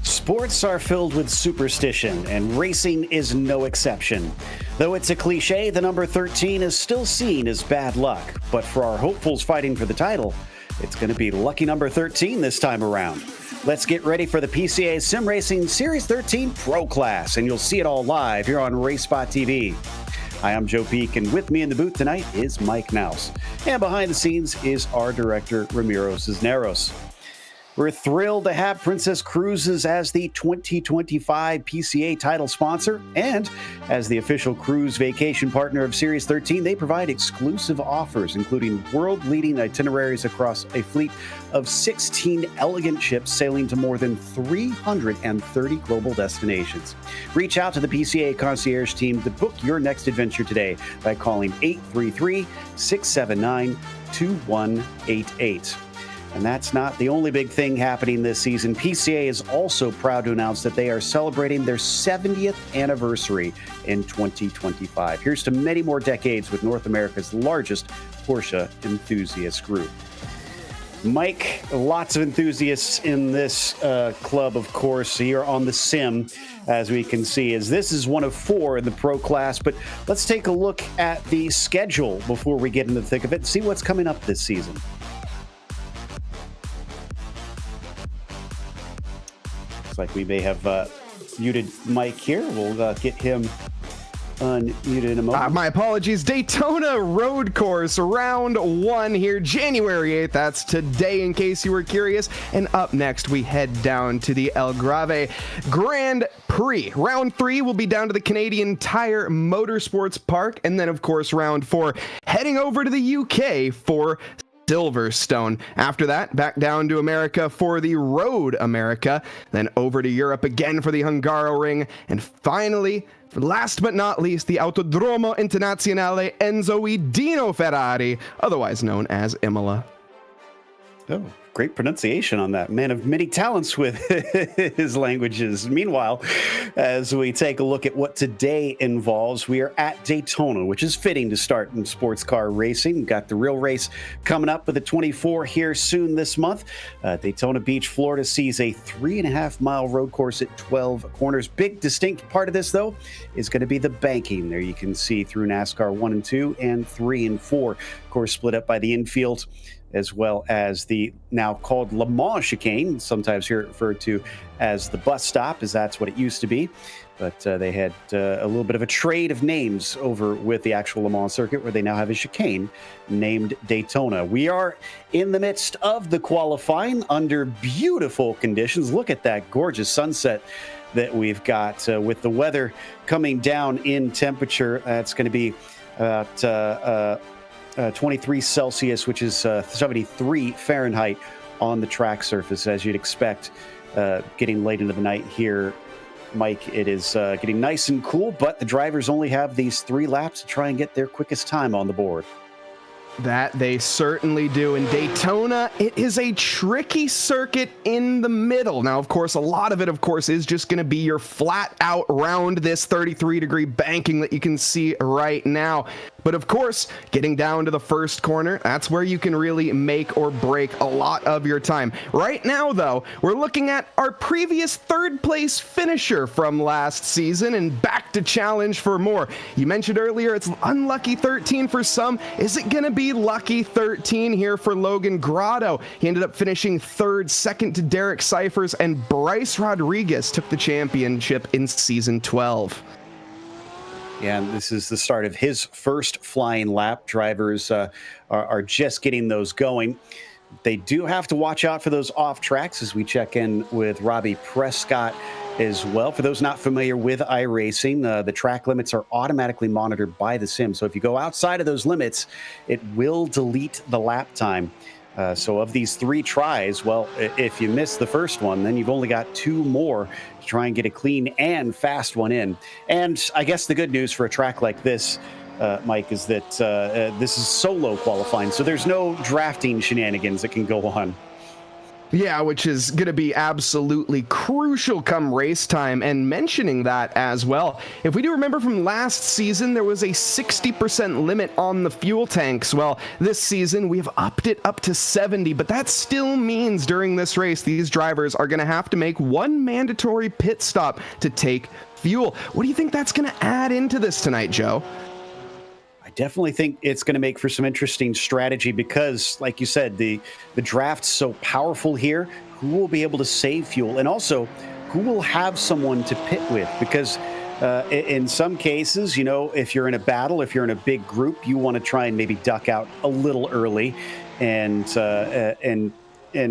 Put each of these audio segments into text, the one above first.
Sports are filled with superstition, and racing is no exception. Though it's a cliche, the number 13 is still seen as bad luck. But for our hopefuls fighting for the title, it's going to be lucky number 13 this time around. Let's get ready for the PCA Sim Racing Series 13 Pro Class, and you'll see it all live here on RaceSpotTV. Hi, I'm Joe Peak, and with me in the booth tonight is Mike Nouse. And behind the scenes is our director, Ramiro Cisneros. We're thrilled to have Princess Cruises as the 2025 PCA title sponsor, and as the official cruise vacation partner of Series 13, they provide exclusive offers, including world-leading itineraries across a fleet of 16 elegant ships sailing to more than 330 global destinations. Reach out to the PCA concierge team to book your next adventure today by calling 833-679-2188. And that's not the only big thing happening this season. PCA is also proud to announce that they are celebrating their 70th anniversary in 2025. Here's to many more decades with North America's largest Porsche enthusiast group. Mike, lots of enthusiasts in this club, of course, here on the sim, as we can see, as this is one of 4 in the pro class. But let's take a look at the schedule before we get into the thick of it and see what's coming up this season. Like we may have muted Mike here. We'll get him unmuted in a moment. My apologies. Daytona Road Course round 1 here, January 8th. That's today, in case you were curious. And up next, we head down to the El Grave Grand Prix. Round 3 will be down to the Canadian Tire Motorsports Park. And then, of course, round 4 heading over to the UK for Silverstone. After that, back down to America for the Road America, then over to Europe again for the Hungaroring, and finally, last but not least, the Autodromo Internazionale Enzo Dino Ferrari, otherwise known as Imola. Oh, great pronunciation on that. Man of many talents with his languages. Meanwhile, as we take a look at what today involves, we are at Daytona, which is fitting to start in sports car racing. We've got the real race coming up with the 24 here soon this month. Daytona Beach, Florida sees a 3.5-mile road course at 12 corners. Big distinct part of this, though, is going to be the banking. There you can see through NASCAR 1 and 2 and 3 and 4. Of course, split up by the infield, as well as the now called Le Mans chicane, sometimes here referred to as the bus stop, as that's what it used to be. But they had a little bit of a trade of names over with the actual Le Mans circuit, where they now have a chicane named Daytona. We are in the midst of the qualifying under beautiful conditions. Look at that gorgeous sunset that we've got with the weather coming down in temperature. That's going to be about 23 Celsius, which is 73 Fahrenheit on the track surface, as you'd expect. Getting late into the night here, Mike, it is getting nice and cool, but the drivers only have these 3 laps to try and get their quickest time on the board. That they certainly do. In Daytona, it is a tricky circuit in the middle. Now, of course, a lot of it, of course, is just going to be your flat out round this 33-degree banking that you can see right now. But of course, getting down to the first corner, that's where you can really make or break a lot of your time. Right now, though, we're looking at our previous 3rd place finisher from last season and back to challenge for more. You mentioned earlier it's unlucky 13 for some. Is it going to be lucky 13 here for Logan Grotto? He ended up finishing 3rd, second to Derek Cyphers, and Bryce Rodriguez took the championship in season 12. Yeah, and this is the start of his first flying lap. Drivers are just getting those going. They do have to watch out for those off tracks as we check in with Robbie Prescott as well. For those not familiar with iRacing, the track limits are automatically monitored by the sim. So if you go outside of those limits, it will delete the lap time. So of these 3 tries, well, if you miss the first one, then you've only got 2 more to try and get a clean and fast one in. And I guess the good news for a track like this, Mike, is that this is solo qualifying, so there's no drafting shenanigans that can go on. Yeah, which is going to be absolutely crucial come race time. And mentioning that as well, if we do remember from last season, there was a 60% limit on the fuel tanks. Well, this season we have upped it up to 70, but that still means during this race, these drivers are going to have to make one mandatory pit stop to take fuel. What do you think that's going to add into this tonight, Joe? Definitely think it's going to make for some interesting strategy because, like you said, the draft's so powerful here. Who will be able to save fuel, and also who will have someone to pit with? Because in some cases, you know, if you're in a battle, if you're in a big group, you want to try and maybe duck out a little early and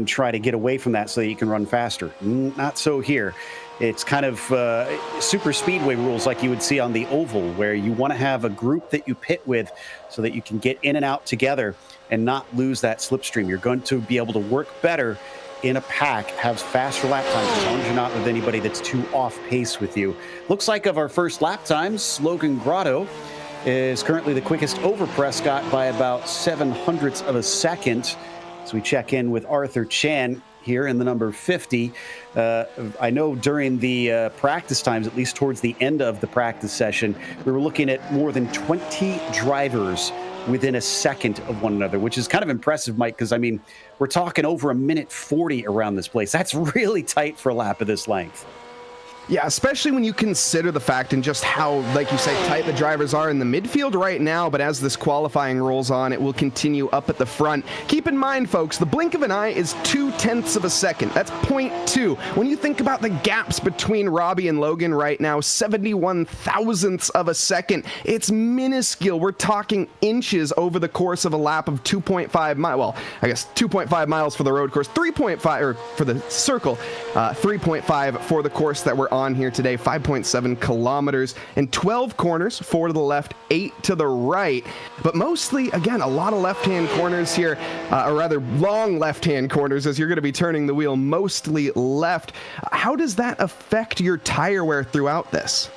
try to get away from that so that you can run faster. Not so here. It's kind of super speedway rules like you would see on the oval, where you want to have a group that you pit with so that you can get in and out together and not lose that slipstream. You're going to be able to work better in a pack, have faster lap times as long as you're not with anybody that's too off pace with you. Looks like of our first lap times, Logan Grotto is currently the quickest over Prescott by about 0.07 of a second. So we check in with Arthur Chan here in the number 50. I know during the practice times, at least towards the end of the practice session, we were looking at more than 20 drivers within a second of one another, which is kind of impressive, Mike, because, I mean, we're talking over 1:40 around this place. That's really tight for a lap of this length. Yeah, especially when you consider the fact and just how, like you say, tight the drivers are in the midfield right now. But as this qualifying rolls on, it will continue up at the front. Keep in mind, folks, the blink of an eye is 0.2 of a second. That's 0.2. When you think about the gaps between Robbie and Logan right now, 71 thousandths of a second. It's minuscule. We're talking inches over the course of a lap of 2.5 miles. Well, I guess 2.5 miles for the road course, 3.5 or for the circle, 3.5 for the course that we're on here today, 5.7 kilometers and 12 corners, 4 to the left, 8 to the right. But mostly, again, a lot of left-hand corners here, or rather long left-hand corners as you're going to be turning the wheel mostly left. How does that affect your tire wear throughout this?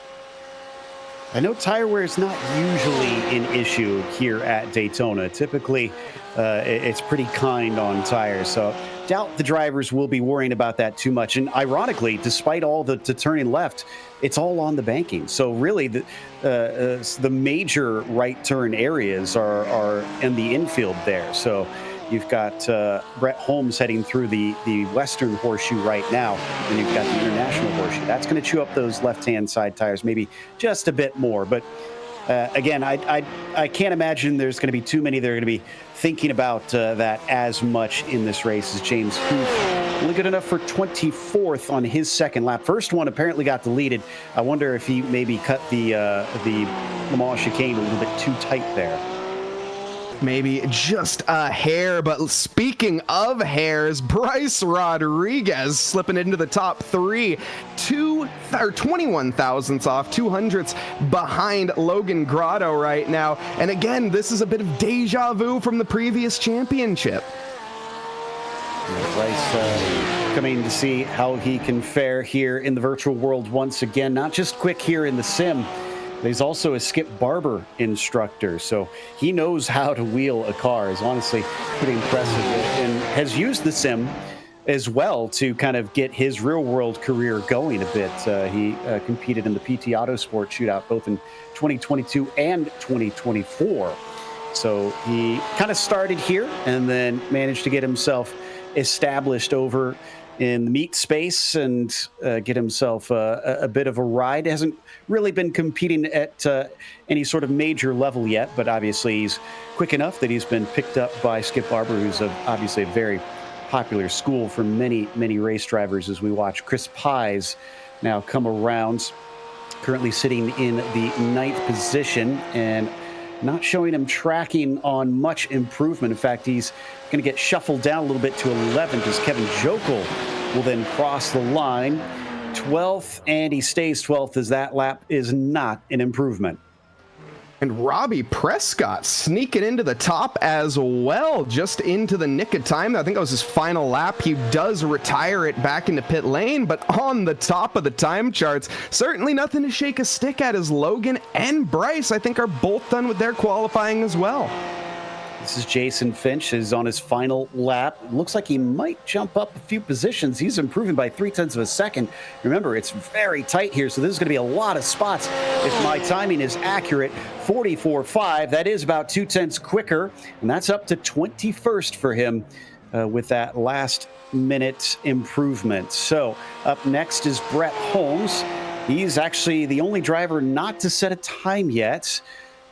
I know tire wear is not usually an issue here at Daytona. Typically, it's pretty kind on tires, so doubt the drivers will be worrying about that too much. And ironically, despite all the turning left, it's all on the banking. So really, the major right turn areas are in the infield there. So you've got Brett Holmes heading through the Western Horseshoe right now, and you've got the International Horseshoe. That's going to chew up those left-hand side tires maybe just a bit more. But again, I can't imagine there's going to be too many that are going to be thinking about that as much in this race as James Huth. Only good enough for 24th on his second lap. First one apparently got deleted. I wonder if he maybe cut the Le Mans chicane a little bit too tight there. Maybe just a hair, but speaking of hairs, Bryce Rodriguez slipping into the top 3, 21 thousandths off, 200ths behind Logan Grotto right now. And again, this is a bit of deja vu from the previous championship. Bryce coming to see how he can fare here in the virtual world once again. Not just quick here in the sim, but he's also a Skip Barber instructor, so he knows how to wheel a car. Is honestly pretty impressive, and has used the sim as well to kind of get his real-world career going a bit. He competed in the PT Autosport Shootout both in 2022 and 2024. So he kind of started here and then managed to get himself established over in the meat space and get himself a bit of a ride. Hasn't really been competing at any sort of major level yet, but obviously he's quick enough that he's been picked up by Skip Barber, who's obviously a very popular school for many, many race drivers, as we watch Chris Pies now come around, currently sitting in the 9th position and not showing him tracking on much improvement. In fact, he's going to get shuffled down a little bit to 11th as Kevin Jokel will then cross the line. 12th, and he stays 12th as that lap is not an improvement. And Robbie Prescott sneaking into the top as well, just into the nick of time. I think that was his final lap. He does retire it back into pit lane, but on the top of the time charts, certainly nothing to shake a stick at, as Logan and Bryce, I think, are both done with their qualifying as well. This is Jason Finch, who's on his final lap. Looks like he might jump up a few positions. He's improving by 0.3 of a second. Remember, it's very tight here, so this is going to be a lot of spots. If my timing is accurate, 44.5. That is about 0.2 quicker, and that's up to 21st for him with that last minute improvement. So up next is Brett Holmes. He's actually the only driver not to set a time yet.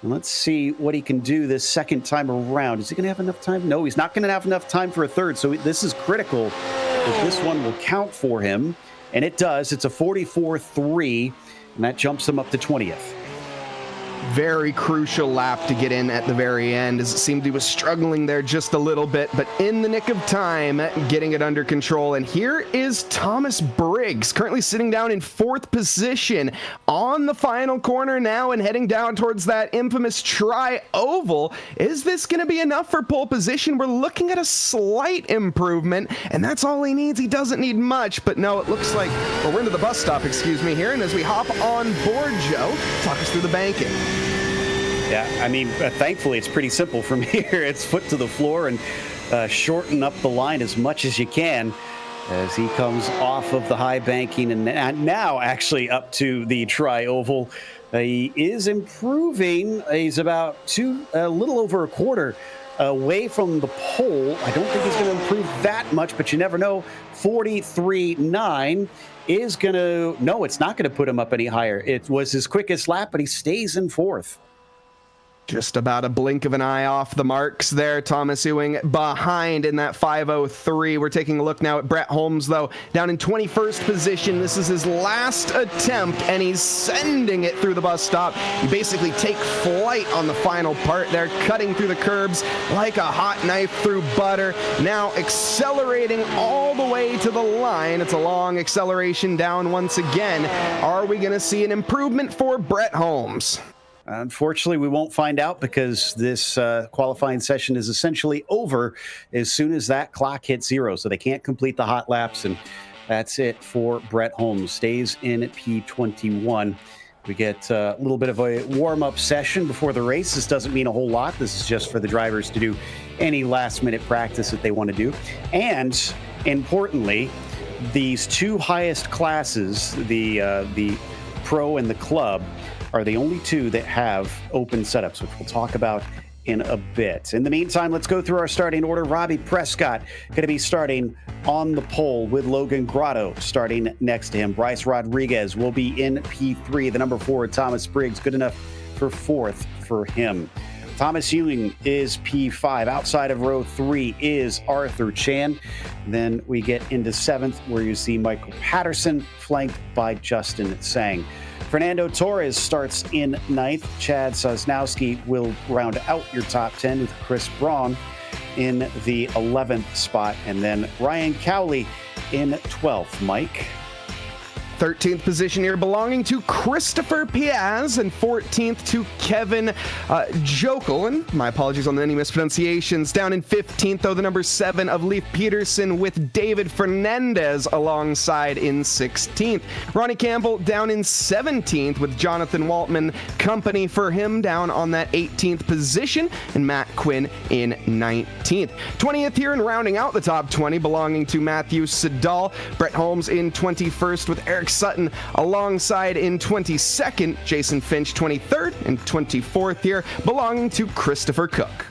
And let's see what he can do this second time around. Is he going to have enough time? No, he's not going to have enough time for a third. So this is critical that this one will count for him. And it does. It's a 44.3, and that jumps him up to 20th. Very crucial lap to get in at the very end, as it seemed he was struggling there just a little bit, but in the nick of time, getting it under control. And here is Thomas Briggs, currently sitting down in 4th position on the final corner now and heading down towards that infamous tri-oval. Is this going to be enough for pole position? We're looking at a slight improvement, and that's all he needs. He doesn't need much, but no, it looks like, well, we're into the bus stop, excuse me, here. And as we hop on board, Joe, talk us through the banking. Yeah, I mean, thankfully, it's pretty simple from here. It's foot to the floor and shorten up the line as much as you can as he comes off of the high banking and now actually up to the tri-oval. He is improving. He's about a little over a quarter away from the pole. I don't think he's going to improve that much, but you never know. 43.9 is going to, no, it's not going to put him up any higher. It was his quickest lap, but he stays in 4th. Just about a blink of an eye off the marks there. Thomas Ewing behind in that 5:03. We're taking a look now at Brett Holmes, though, down in 21st position. This is his last attempt, and he's sending it through the bus stop. You basically take flight on the final part there, cutting through the curbs like a hot knife through butter. Now accelerating all the way to the line. It's a long acceleration down once again. Are we going to see an improvement for Brett Holmes? Unfortunately, we won't find out because this qualifying session is essentially over as soon as that clock hits 0. So they can't complete the hot laps, and that's it for Brett Holmes. Stays in at P21. We get a little bit of a warm-up session before the race. This doesn't mean a whole lot. This is just for the drivers to do any last-minute practice that they want to do. And importantly, these two highest classes, the Pro and the Club, are the only two that have open setups, which we'll talk about in a bit. In the meantime, let's go through our starting order. Robbie Prescott going to be starting on the pole with Logan Grotto starting next to him. Bryce Rodriguez will be in P3. The number 4, Thomas Briggs, good enough for 4th for him. Thomas Ewing is P5. Outside of row 3 is Arthur Chan. Then we get into 7th, where you see Michael Patterson, flanked by Justin Sang. Fernando Torres starts in 9th. Chad Sosnowski will round out your top 10 with Chris Braun in the 11th spot. And then Ryan Cowley in 12th. Mike? 13th position here belonging to Christopher Piaz, and 14th to Kevin Jokel. And my apologies on any mispronunciations. Down in 15th, though, the number 7 of Leif Peterson with David Fernandez alongside in 16th. Ronnie Campbell down in 17th with Jonathan Waltman, company for him down on that 18th position, and Matt Quinn in 19th. 20th here and rounding out the top 20 belonging to Matthew Sedal. Brett Holmes in 21st with Eric Sutton alongside in 22nd, Jason Finch 23rd, and 24th here belonging to Christopher Cook.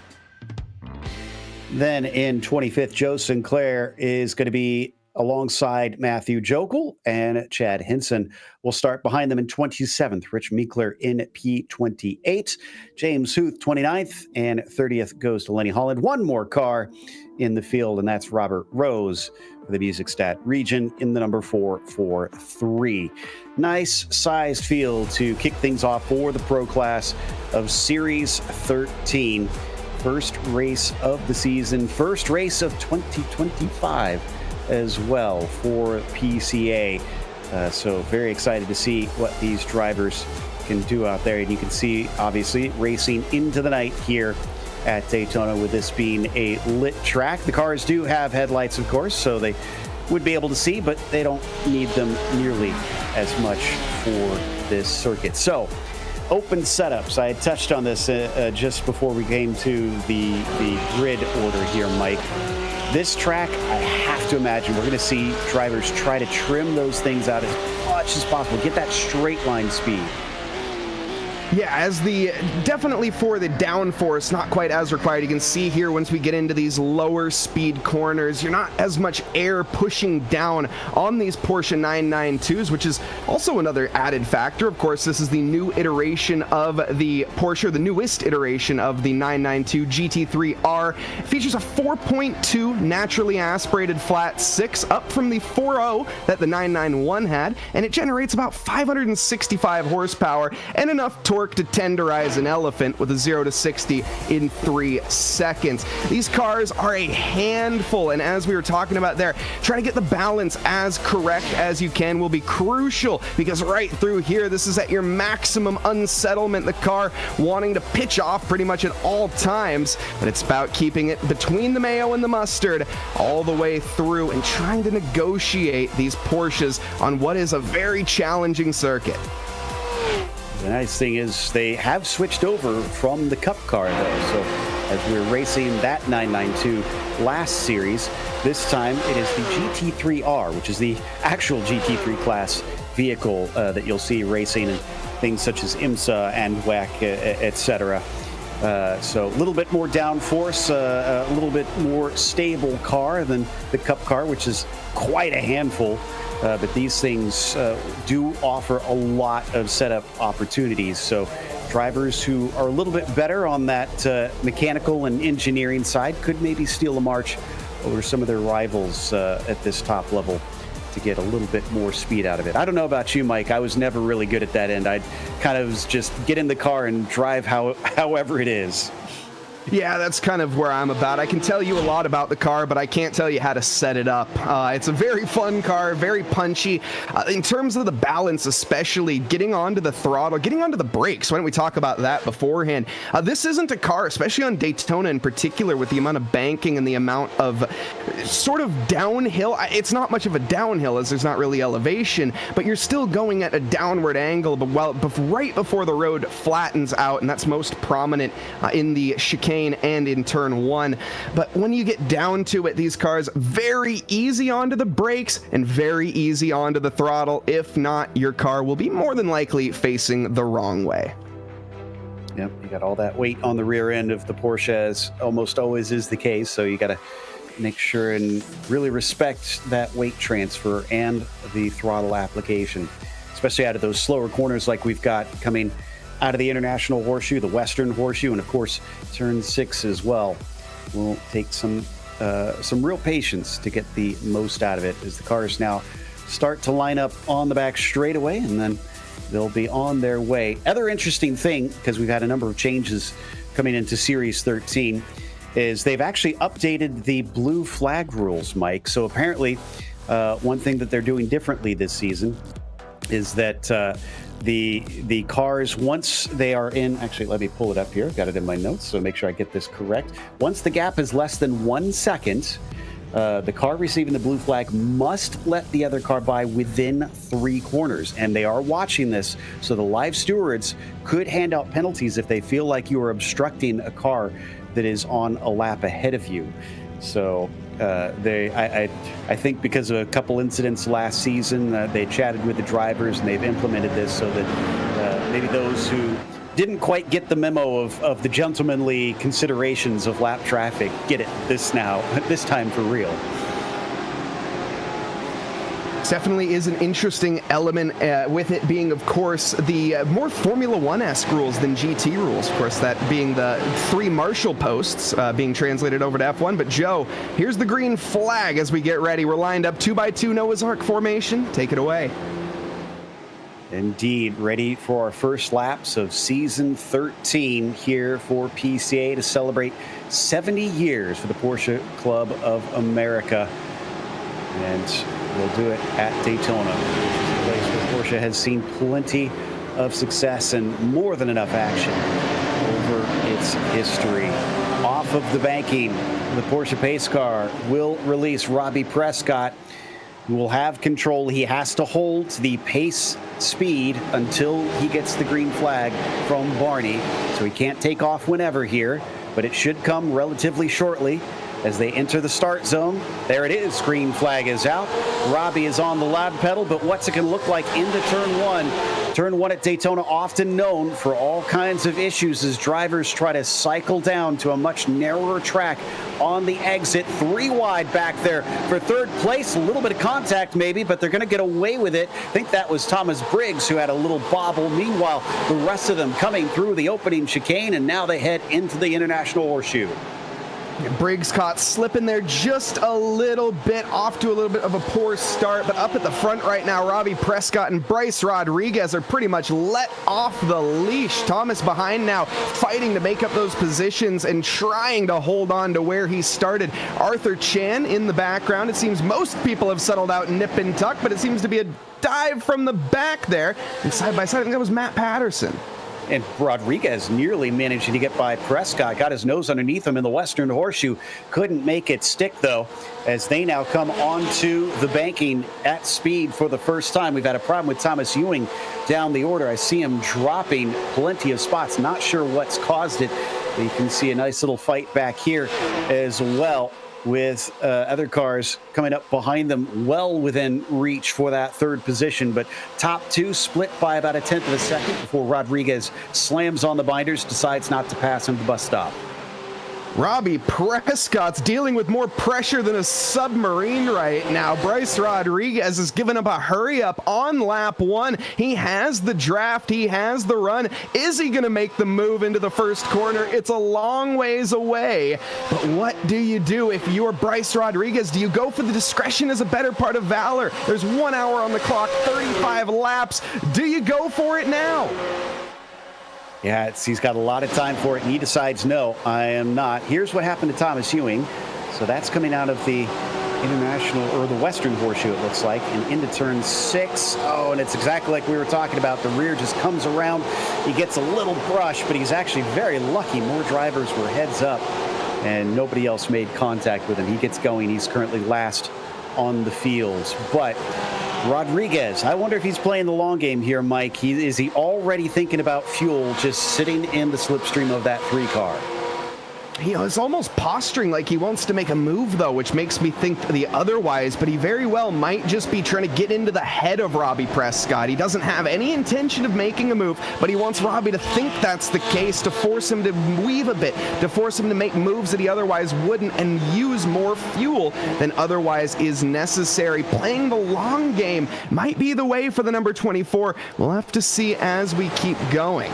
Then in 25th, Joe Sinclair is going to be alongside Matthew Jokel, and Chad Hinson will start behind them in 27th. Rich Meekler in P28. James Huth 29th, and 30th goes to Lenny Holland. One more car in the field, and that's Robert Rose for the Music Stat region in the number 443. Nice sized field to kick things off for the pro class of Series 13. First race of the season, first race of 2025 as well for PCA. So very excited to see what these drivers can do out there. And you can see, obviously, racing into the night here at Daytona, with this being a lit track. The cars do have headlights, of course, so they would be able to see, but they don't need them nearly as much for this circuit. So open setups. I had touched on this just before we came to the grid order here, Mike. This track, I have to imagine we're going to see drivers try to trim those things out as much as possible, get that straight line speed. Yeah, definitely for the downforce, not quite as required. You can see here once we get into these lower speed corners, you're not as much air pushing down on these Porsche 992s, which is also another added factor. Of course, this is the new iteration of the Porsche, the newest iteration of the 992 GT3R. It features a 4.2 naturally aspirated flat 6, up from the 4.0 that the 991 had, and it generates about 565 horsepower and enough torque to tenderize an elephant with a 0 to 60 in 3 seconds. These cars are a handful, and as we were talking about there, trying to get the balance as correct as you can will be crucial, because right through here, this is at your maximum unsettlement, the car wanting to pitch off pretty much at all times, but it's about keeping it between the mayo and the mustard all the way through and trying to negotiate these Porsches on what is a very challenging circuit. The nice thing is they have switched over from the Cup car, though. So as we're racing that 992 last series, this time it is the GT3R, which is the actual GT3 class vehicle that you'll see racing in things such as IMSA and WEC, etc. So a little bit more downforce, a little bit more stable car than the Cup car, which is quite a handful. But these things do offer a lot of setup opportunities. So drivers who are a little bit better on that mechanical and engineering side could maybe steal a march over some of their rivals at this top level to get a little bit more speed out of it. I don't know about you, Mike. I was never really good at that end. I'd kind of just get in the car and drive however it is. Yeah, that's kind of where I'm about. I can tell you a lot about the car, but I can't tell you how to set it up. It's a very fun car, very punchy. In terms of the balance, especially getting onto the throttle, getting onto the brakes. Why don't we talk about that beforehand? This isn't a car, especially on Daytona in particular, with the amount of banking and the amount of sort of downhill. It's not much of a downhill as there's not really elevation, but you're still going at a downward angle, but right before the road flattens out, and that's most prominent in the chicane and in turn 1. But when you get down to it, these cars very easy onto the brakes and very easy onto the throttle. If not, your car will be more than likely facing the wrong way. Yep, you got all that weight on the rear end of the Porsche, as almost always is the case, so you got to make sure and really respect that weight transfer and the throttle application, especially out of those slower corners like we've got coming out of the International Horseshoe, the Western Horseshoe, and of course turn 6 as well. Will take some real patience to get the most out of it as the cars now start to line up on the back straightaway, and then they'll be on their way. Other interesting thing, because we've had a number of changes coming into Series 13, is they've actually updated the blue flag rules, Mike. So apparently one thing that they're doing differently this season is that the cars, once they are in, actually, let me pull it up here. I've got it in my notes, so make sure I get this correct. Once the gap is less than 1 second, the car receiving the blue flag must let the other car by within 3 corners. And they are watching this, so the live stewards could hand out penalties if they feel like you are obstructing a car that is on a lap ahead of you. So I think because of a couple incidents last season, they chatted with the drivers and they've implemented this so that maybe those who didn't quite get the memo of the gentlemanly considerations of lap traffic get it this time for real. Definitely is an interesting element with it being, of course, the more Formula 1-esque rules than GT rules. Of course, that being the 3 Marshall posts being translated over to F1. But Joe, here's the green flag as we get ready. We're lined up 2x2 Noah's Ark formation. Take it away. Indeed, ready for our first laps of season 13 here for PCA to celebrate 70 years for the Porsche Club of America. And we'll do it at Daytona, a place where Porsche has seen plenty of success and more than enough action over its history. Off of the banking, the Porsche pace car will release Robbie Prescott. will have control. He has to hold the pace speed until he gets the green flag from Barney. So he can't take off whenever here, but it should come relatively shortly as they enter the start zone. There it is. Green flag is out. Robbie is on the loud pedal, but what's it going to look like into turn one? Turn one at Daytona, often known for all kinds of issues as drivers try to cycle down to a much narrower track on the exit. 3 wide back there for third place. A little bit of contact maybe, but they're going to get away with it. I think that was Thomas Briggs who had a little bobble. Meanwhile, the rest of them coming through the opening chicane, and now they head into the International Horseshoe. Briggs caught slipping there just a little bit, off to a little bit of a poor start, but up at the front right now, Robbie Prescott and Bryce Rodriguez are pretty much let off the leash. Thomas behind now, fighting to make up those positions and trying to hold on to where he started. Arthur Chan in the background. It seems most people have settled out nip and tuck, but it seems to be a dive from the back there. And side by side, I think that was Matt Patterson. And Rodriguez nearly managed to get by Prescott, got his nose underneath him in the Western Horseshoe. Couldn't make it stick, though, as they now come onto the banking at speed for the first time. We've had a problem with Thomas Ewing down the order. I see him dropping plenty of spots. Not sure what's caused it. You can see a nice little fight back here as well, with other cars coming up behind them well within reach for that third position. But top two split by about 1/10 of a second before Rodriguez slams on the binders, decides not to pass him to the bus stop. Robbie Prescott's dealing with more pressure than a submarine right now. Bryce Rodriguez has given up a hurry up on lap one. He has the draft. He has the run. Is he going to make the move into the first corner? It's a long ways away. But what do you do if you're Bryce Rodriguez? Do you go for the discretion as a better part of valor? There's 1 hour on the clock, 35 laps. Do you go for it now? Yeah, he's got a lot of time for it, and he decides, no, I am not. Here's what happened to Thomas Ewing. So that's coming out of the International, or the Western Horseshoe, it looks like, and into turn 6. Oh, and it's exactly like we were talking about. The rear just comes around. He gets a little brush, but he's actually very lucky. More drivers were heads up, and nobody else made contact with him. He gets going. He's currently last on the fields. But Rodriguez, I wonder if he's playing the long game here, Mike. Is he already thinking about fuel just sitting in the slipstream of that 3 car? He's almost posturing like he wants to make a move, though, which makes me think the otherwise, but he very well might just be trying to get into the head of Robbie Prescott. He doesn't have any intention of making a move, but he wants Robbie to think that's the case, to force him to weave a bit, to force him to make moves that he otherwise wouldn't and use more fuel than otherwise is necessary. Playing the long game might be the way for the number 24. We'll have to see as we keep going.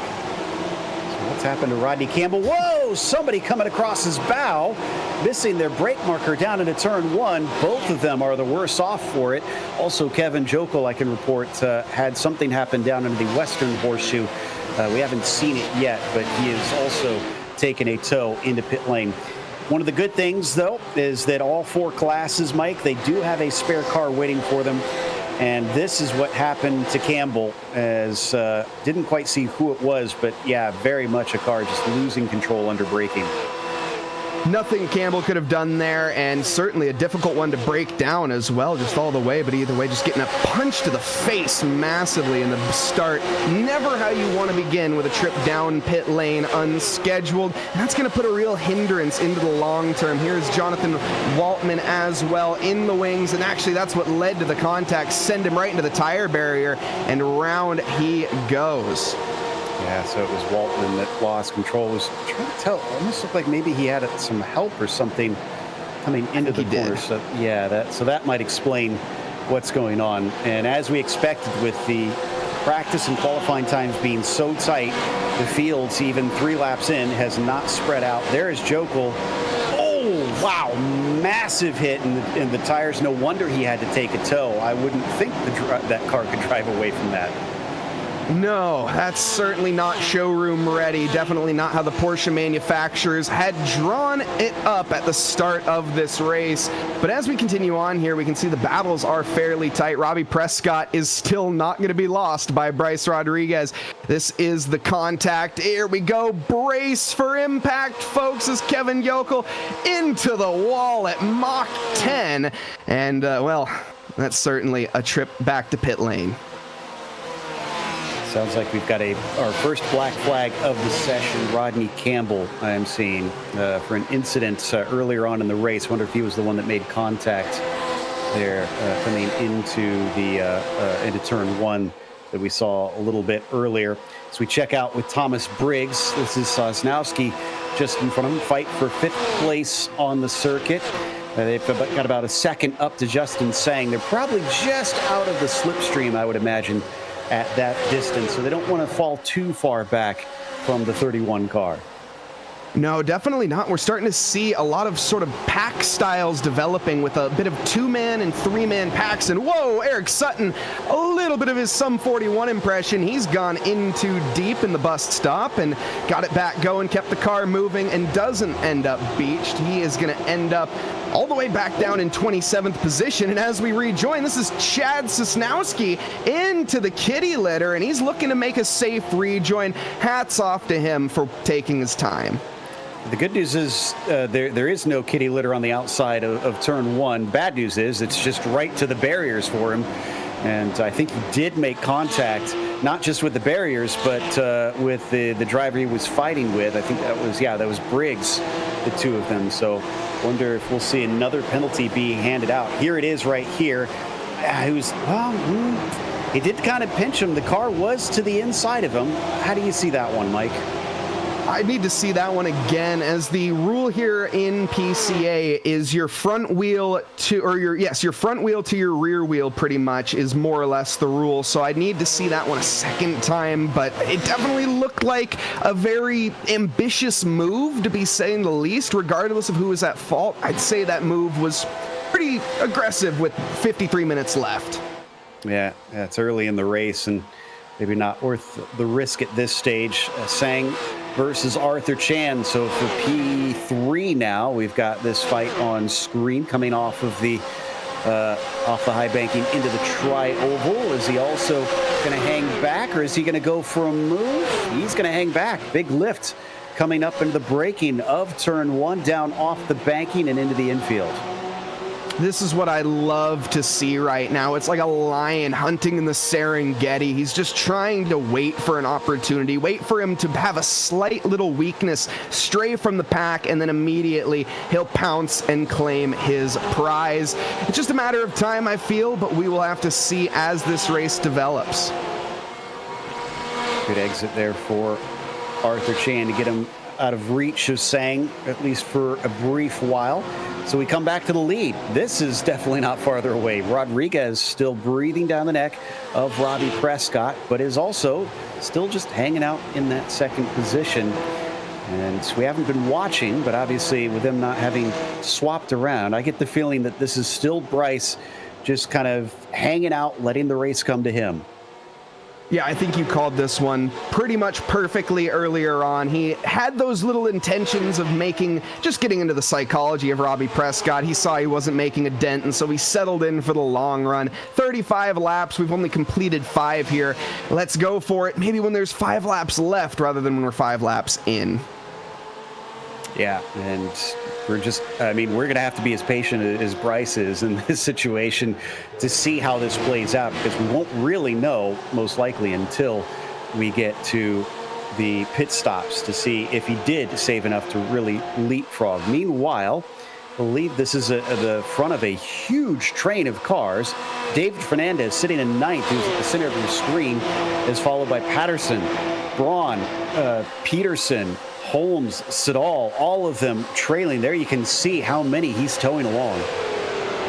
What's happened to Rodney Campbell? Whoa! Somebody coming across his bow, missing their brake marker down into turn 1. Both of them are the worse off for it. Also, Kevin Jokel, I can report, had something happen down into the Western Horseshoe. We haven't seen it yet, but he is also taking a tow into pit lane. One of the good things, though, is that all 4 classes, Mike, they do have a spare car waiting for them. And this is what happened to Campbell, as didn't quite see who it was, but yeah, very much a car just losing control under braking. Nothing Campbell could have done there, and certainly a difficult one to break down as well, just all the way. But either way, just getting a punch to the face massively in the start. Never how you want to begin with a trip down pit lane unscheduled. And that's going to put a real hindrance into the long term. Here's Jonathan Waltman as well in the wings, and actually that's what led to the contact. Send him right into the tire barrier, and round he goes. Yeah, so it was Waltman that lost control. I was trying to tell, almost looked like maybe he had some help or something coming into the corner. So yeah, that might explain what's going on. And as we expected, with the practice and qualifying times being so tight, the fields, even 3 laps in, has not spread out. There is Jokel. Oh, wow, massive hit in the tires. No wonder he had to take a tow. I wouldn't think that car could drive away from that. No, that's certainly not showroom ready. Definitely not how the Porsche manufacturers had drawn it up at the start of this race. But as we continue on here, we can see the battles are fairly tight. Robbie Prescott is still not going to be lost by Bryce Rodriguez. This is the contact. Here we go. Brace for impact, folks, as Kevin Jokel into the wall at Mach 10. And, well, That's certainly a trip back to pit lane. Sounds like we've got our first black flag of the session. Rodney Campbell, I am seeing, for an incident earlier on in the race. Wonder if he was the one that made contact there coming into turn one that we saw a little bit earlier. So we check out with Thomas Briggs. This is Sosnowski just in front of him, fight for 5th place on the circuit. They've got about a second up to Justin Sang. They're probably just out of the slipstream, I would imagine, at that distance. So they don't want to fall too far back from the 31 car. No, definitely not. We're starting to see a lot of sort of pack styles developing with a bit of 2-man and 3-man packs. And whoa, Eric Sutton, a little bit of his Sum 41 impression. He's gone in too deep in the bust stop and got it back going, kept the car moving, and doesn't end up beached. He is going to end up all the way back down in 27th position. And as we rejoin, this is Chad Sosnowski into the kitty litter, and he's looking to make a safe rejoin. Hats off to him for taking his time. The good news is there is no kitty litter on the outside of turn one. Bad news is it's just right to the barriers for him. And I think he did make contact, not just with the barriers, but with the driver he was fighting with. I think that was Briggs, the two of them. So wonder if we'll see another penalty be handed out. Here it is right here. He did kind of pinch him. The car was to the inside of him. How do you see that one, Mike? I need to see that one again, as the rule here in PCA is your front wheel to your rear wheel pretty much is more or less the rule. So I need to see that one a second time, but it definitely looked like a very ambitious move, to be saying the least. Regardless of who was at fault, I'd say that move was pretty aggressive with 53 minutes left. Yeah, it's early in the race and maybe not worth the risk at this stage. Sang versus Arthur Chan. So for P3 now, we've got this fight on screen coming off of the high banking into the tri-oval. Is he also going to hang back, or is he going to go for a move? He's going to hang back. Big lift coming up into the braking of turn one, down off the banking and into the infield. This is what I love to see right now. It's like a lion hunting in the Serengeti. He's just trying to wait for an opportunity, wait for him to have a slight little weakness, stray from the pack, and then immediately he'll pounce and claim his prize. It's just a matter of time, I feel, but we will have to see as this race develops. Good exit there for Arthur Chan to get him out of reach of Sang, at least for a brief while. So we come back to the lead. This is definitely not farther away. Rodriguez still breathing down the neck of Robbie Prescott, but is also still just hanging out in that second position. And we haven't been watching, but obviously with them not having swapped around, I get the feeling that this is still Bryce just kind of hanging out, letting the race come to him. Yeah, I think you called this one pretty much perfectly earlier on. He had those little intentions of just getting into the psychology of Robbie Prescott. He saw he wasn't making a dent, and so he settled in for the long run. 35 laps. We've only completed 5 here. Let's go for it. Maybe when there's 5 laps left rather than when we're 5 laps in. Yeah, and we're going to have to be as patient as Bryce is in this situation to see how this plays out, because we won't really know, most likely, until we get to the pit stops to see if he did save enough to really leapfrog. Meanwhile, I believe this is the front of a huge train of cars. David Fernandez sitting in 9th, who's at the center of your screen, is followed by Patterson, Braun, Peterson, Holmes, Siddall, all of them trailing. There you can see how many he's towing along.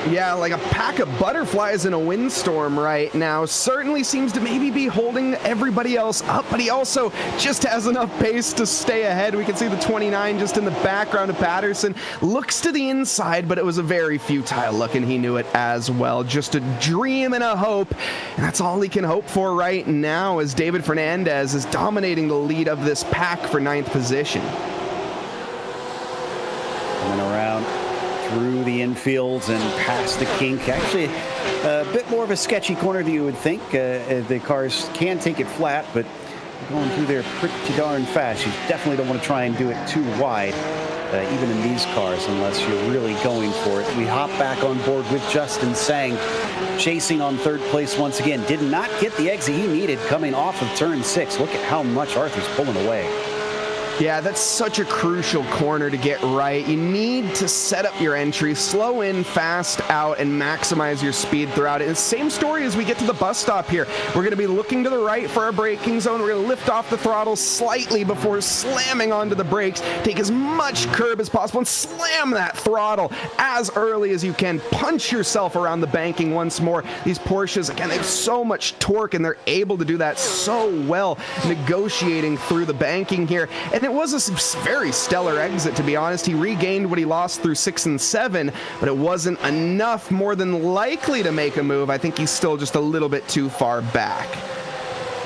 Yeah, like a pack of butterflies in a windstorm right now. Certainly seems to maybe be holding everybody else up, but he also just has enough pace to stay ahead. We can see the 29 just in the background of Patterson. Looks to the inside, but it was a very futile look, and he knew it as well. Just a dream and a hope, and that's all he can hope for right now, as David Fernandez is dominating the lead of this pack for 9th position. Coming around through the infields and past the kink. Actually, a bit more of a sketchy corner than you would think. The cars can take it flat, but going through there pretty darn fast. You definitely don't want to try and do it too wide. even in these cars, unless you're really going for it. We hop back on board with Justin Sang, chasing on third place once again. Did not get the exit he needed coming off of turn 6. Look at how much Arthur's pulling away. Yeah, that's such a crucial corner to get right. You need to set up your entry, slow in, fast out, and maximize your speed throughout it. And same story as we get to the bus stop here. We're going to be looking to the right for our braking zone. We're going to lift off the throttle slightly before slamming onto the brakes. Take as much curb as possible and slam that throttle as early as you can. Punch yourself around the banking once more. These Porsches, again, they have so much torque, and they're able to do that so well, negotiating through the banking here. And it was a very stellar exit, to be honest. He regained what he lost through 6 and 7, but it wasn't enough, more than likely, to make a move. I think he's still just a little bit too far back.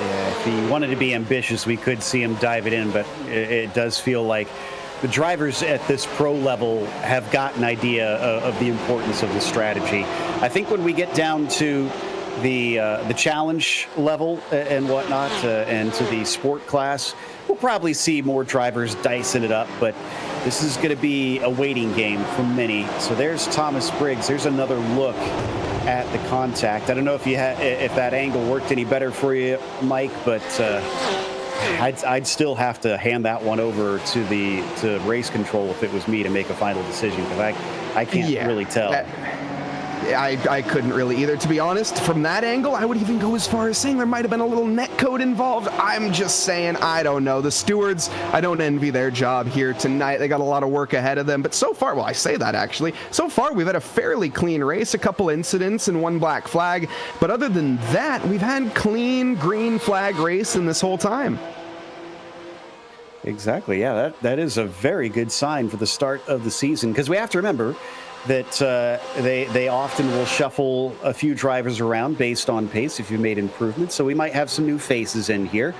Yeah, if he wanted to be ambitious, we could see him dive it in, but it does feel like the drivers at this pro level have got an idea of the importance of the strategy. I think when we get down to the challenge level and whatnot, and to the sport class, we'll probably see more drivers dicing it up, but this is going to be a waiting game for many. So there's Thomas Briggs. There's another look at the contact. I don't know if if that angle worked any better for you, Mike, but I'd still have to hand that one over to race control if it was me to make a final decision, because I can't really tell. I couldn't really either, to be honest. From that angle, I would even go as far as saying there might have been a little net code involved. I'm just saying, I don't know. The stewards, I don't envy their job here tonight. They got a lot of work ahead of them. But so far, well, I say that actually, so far we've had a fairly clean race, a couple incidents and one black flag. But other than that, we've had clean green flag racing this whole time. Exactly. Yeah, that is a very good sign for the start of the season, because we have to remember that they often will shuffle a few drivers around based on pace if you made improvements. So we might have some new faces in here.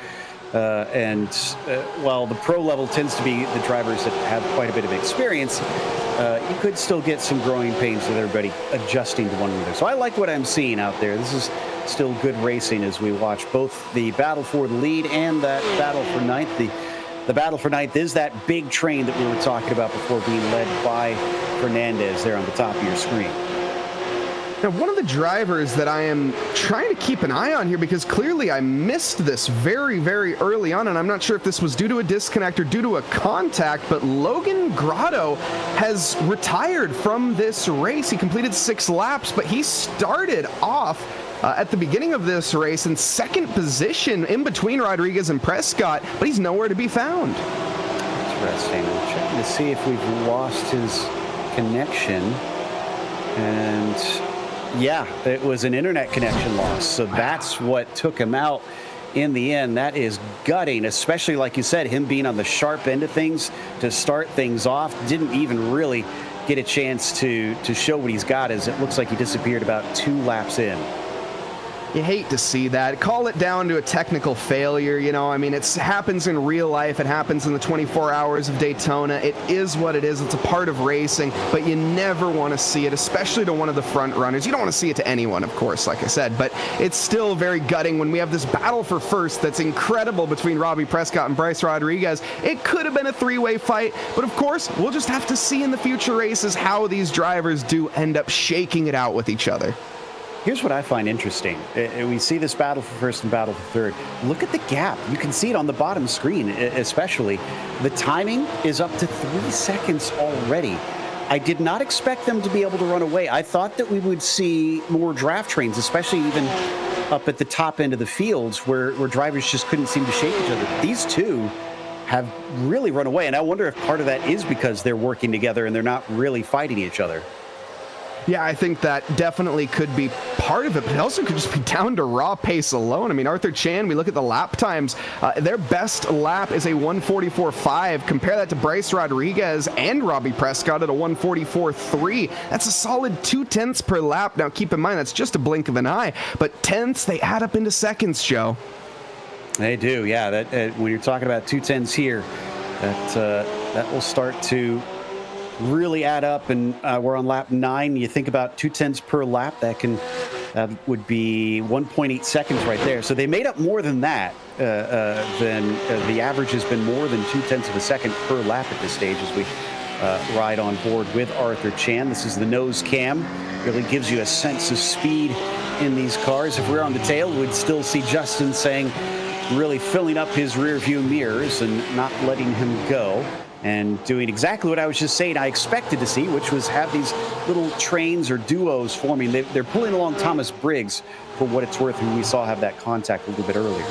While the pro level tends to be the drivers that have quite a bit of experience, you could still get some growing pains with everybody adjusting to one another. So I like what I'm seeing out there. This is still good racing as we watch both the battle for the lead and that battle for ninth. The battle for ninth is that big train that we were talking about before, being led by Fernandez there on the top of your screen. Now, one of the drivers that I am trying to keep an eye on here, because clearly I missed this very, very early on, and I'm not sure if this was due to a disconnect or due to a contact, but Logan Grotto has retired from this race. He completed 6 laps, but he started off at the beginning of this race in second position in between Rodriguez and Prescott, but he's nowhere to be found. Interesting. I'm checking to see if we've lost his connection. And yeah, it was an internet connection loss. So that's what took him out in the end. That is gutting, especially like you said, him being on the sharp end of things to start things off. Didn't even really get a chance to show what he's got, as it looks like he disappeared about 2 laps in. You hate to see that. Call it down to a technical failure, you know. I mean, it happens in real life. It happens in the 24 hours of Daytona. It is what it is. It's a part of racing, but you never want to see it, especially to one of the front runners. You don't want to see it to anyone, of course, like I said, but it's still very gutting when we have this battle for first that's incredible between Robbie Prescott and Bryce Rodriguez. It could have been a 3-way fight, but of course, we'll just have to see in the future races how these drivers do end up shaking it out with each other. Here's what I find interesting. We see this battle for first and battle for third. Look at the gap. You can see it on the bottom screen, especially. The timing is up to 3 seconds already. I did not expect them to be able to run away. I thought that we would see more draft trains, especially even up at the top end of the fields where drivers just couldn't seem to shake each other. These two have really run away, and I wonder if part of that is because they're working together and they're not really fighting each other. Yeah, I think that definitely could be part of it, but it also could just be down to raw pace alone. I mean, Arthur Chan, we look at the lap times. Their best lap is a 1:44.5. Compare that to Bryce Rodriguez and Robbie Prescott at a 1:44.3. That's a solid 2/10 per lap. Now, keep in mind, that's just a blink of an eye, but tenths, they add up into seconds, Joe. They do, yeah. That when you're talking about 2/10 here, that will start to really add up, and we're on lap 9. You think about 2/10 per lap, that would be 1.8 seconds right there. So they made up more than that. The average has been more than 2/10 of a second per lap at this stage as we ride on board with Arthur Chan. This is the nose cam. Really gives you a sense of speed in these cars. If we're on the tail, we'd still see Justin saying, really filling up his rear view mirrors and not letting him go, and doing exactly what I was just saying I expected to see, which was have these little trains or duos forming. They're pulling along Thomas Briggs, for what it's worth, who we saw have that contact a little bit earlier.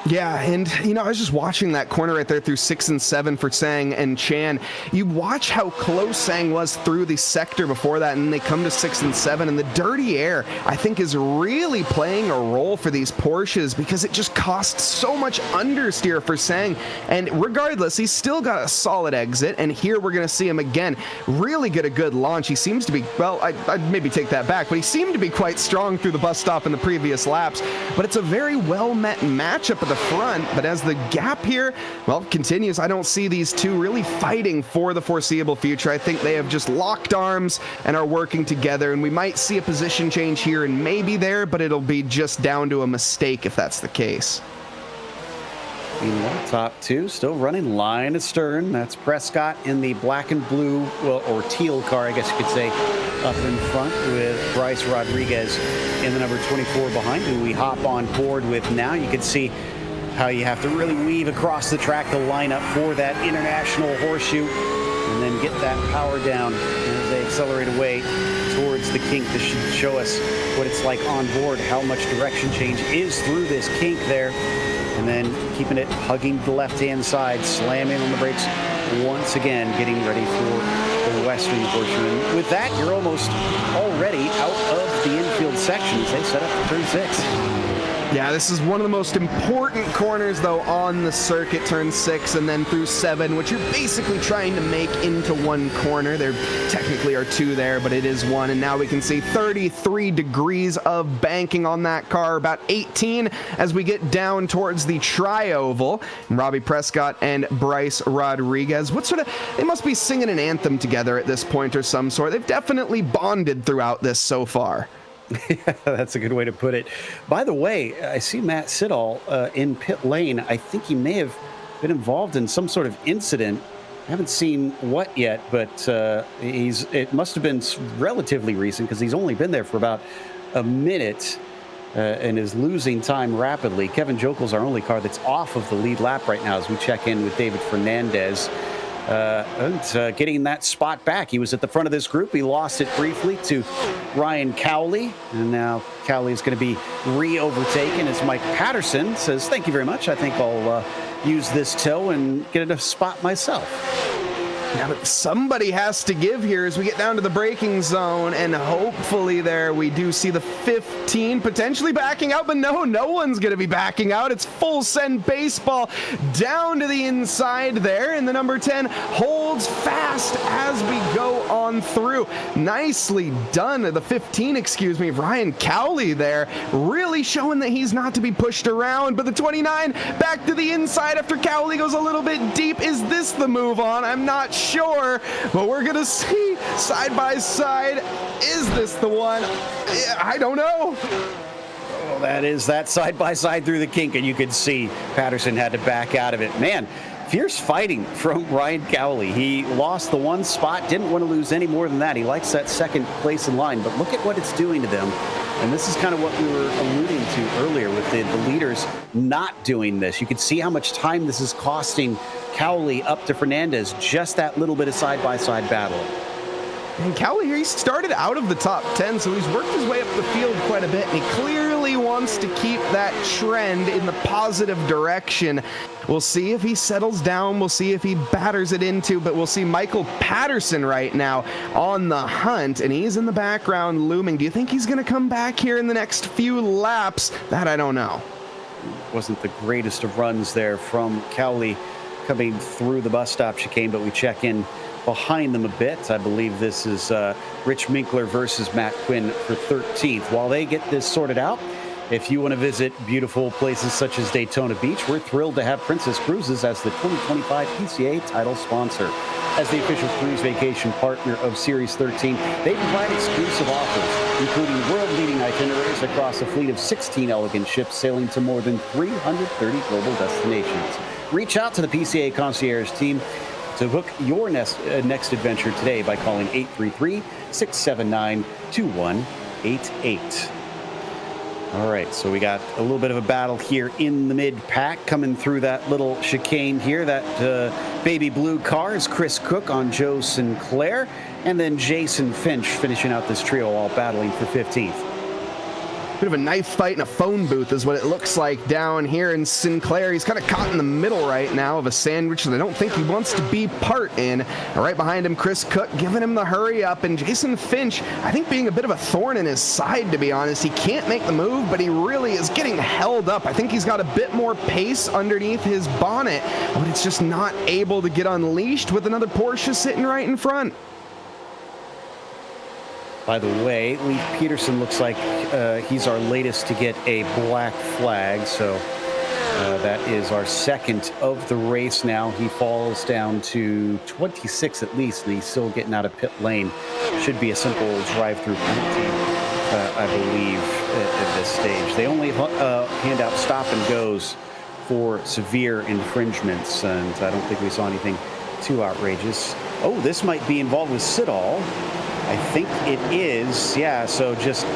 Yeah, and, I was just watching that corner right there through 6 and 7 for Sang and Chan. You watch how close Sang was through the sector before that, and they come to 6 and 7, and the dirty air, I think, is really playing a role for these Porsches because it just costs so much understeer for Sang. And regardless, he's still got a solid exit, and here we're going to see him again really get a good launch. He seems to be, well, I'd maybe take that back, but he seemed to be quite strong through the bus stop in the previous laps. But it's a very well-met matchup at the front, but as the gap here, well, continues, I don't see these two really fighting for the foreseeable future. I think they have just locked arms and are working together, and we might see a position change here and maybe there, but it'll be just down to a mistake if that's the case. Meanwhile, top two still running line astern. That's Prescott in the black and blue, well, or teal car, I guess you could say, up in front, with Bryce Rodriguez in the number 24 behind, who we hop on board with now. You can see how you have to really weave across the track to line up for that international horseshoe and then get that power down as they accelerate away towards the kink. This should show us what it's like on board, how much direction change is through this kink there, and then keeping it hugging the left-hand side, slamming on the brakes once again, getting ready for the western portion. And with that, you're almost already out of the infield section as they set up for turn 6. Yeah, this is one of the most important corners, though, on the circuit, turn 6 and then through 7, which you're basically trying to make into one corner. There technically are two there, but it is one. And now we can see 33 degrees of banking on that car, about 18 as we get down towards the tri-oval. And Robbie Prescott and Bryce Rodriguez, they must be singing an anthem together at this point or some sort. They've definitely bonded throughout this so far. Yeah, that's a good way to put it. By the way, I see Matt Siddall in pit lane. I think he may have been involved in some sort of incident. I haven't seen what yet, but it must have been relatively recent because he's only been there for about a minute and is losing time rapidly. Kevin Jokel's our only car that's off of the lead lap right now as we check in with David Fernandez. Getting that spot back. He was at the front of this group. He lost it briefly to Ryan Cowley, and now Cowley is going to be re-overtaken as Mike Patterson says, thank you very much. I think I'll use this tow and get a spot myself. Now, but somebody has to give here as we get down to the braking zone, and hopefully there we do see the 15 potentially backing out, but no one's going to be backing out. It's full send baseball down to the inside there, and the number 10 holds fast as we go on through. Nicely done. The 15, Ryan Cowley there, really showing that he's not to be pushed around, but the 29 back to the inside after Cowley goes a little bit deep. Is this the move on? I'm not sure, but we're gonna see side by side. Is this the one? I don't know. Well, that is that side by side through the kink, and you could see Patterson had to back out of it. Man, fierce fighting from Ryan Cowley. He lost the one spot, didn't want to lose any more than that. He likes that second place in line, but look at what it's doing to them. And this is kind of what we were alluding to earlier with the leaders not doing this. You can see how much time this is costing Cowley up to Fernandez, just that little bit of side-by-side battle. And Cowley here, he started out of the top 10, so he's worked his way up the field quite a bit, and he clearly wants to keep that trend in the positive direction. We'll see if he settles down. We'll see if he batters it into, but we'll see Michael Patterson right now on the hunt, and he's in the background looming. Do you think he's going to come back here in the next few laps? That I don't know. Wasn't the greatest of runs there from Cowley coming through the bus stop chicane, but we check in behind them a bit. I believe this is Rich Minkler versus Matt Quinn for 13th. While they get this sorted out, if you want to visit beautiful places such as Daytona Beach, we're thrilled to have Princess Cruises as the 2025 PCA title sponsor. As the official cruise vacation partner of Series 13, they provide exclusive offers, including world-leading itineraries across a fleet of 16 elegant ships sailing to more than 330 global destinations. Reach out to the PCA concierge team to book your next adventure today by calling 833-679-2188. All right, so we got a little bit of a battle here in the mid-pack coming through that little chicane here. That baby blue car is Chris Cook on Joe Sinclair, and then Jason Finch finishing out this trio, all battling for 15th. Bit of a knife fight in a phone booth is what it looks like down here in Sinclair. He's kind of caught in the middle right now of a sandwich that I don't think he wants to be part in. And right behind him, Chris Cook giving him the hurry up, and Jason Finch, I think, being a bit of a thorn in his side, to be honest. He can't make the move, but he really is getting held up. I think he's got a bit more pace underneath his bonnet, but it's just not able to get unleashed with another Porsche sitting right in front. By the way, Leif Peterson looks like he's our latest to get a black flag, so that is our second of the race now. He falls down to 26 at least, and he's still getting out of pit lane. Should be a simple drive-through penalty, I believe, at this stage. They only hand out stop and goes for severe infringements, and I don't think we saw anything too outrageous. Oh, this might be involved with Siddall. I think it is, yeah, so just,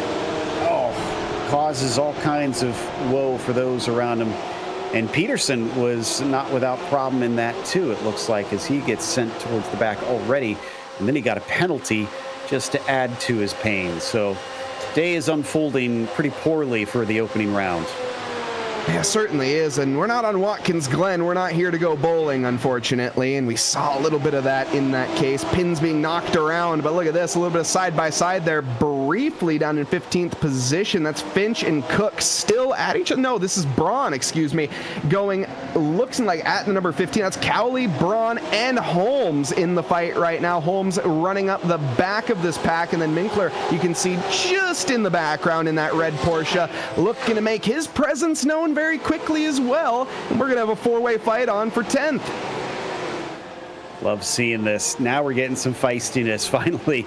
causes all kinds of woe for those around him. And Peterson was not without problem in that, too, it looks like, as he gets sent towards the back already. And then he got a penalty just to add to his pain. So day is unfolding pretty poorly for the opening round. Yeah, certainly is, and we're not on Watkins Glen. We're not here to go bowling, unfortunately, and we saw a little bit of that in that case. Pins being knocked around, but look at this, a little bit of side-by-side there, briefly down in 15th position. That's Finch and Cook still at each other. No, this is Braun, excuse me, going, looking like at the number 15. That's Cowley, Braun, and Holmes in the fight right now. Holmes running up the back of this pack, and then Minkler, you can see just in the background in that red Porsche, looking to make his presence known very quickly as well, and we're gonna have a four-way fight on for 10th. Love seeing this. Now we're getting some feistiness finally.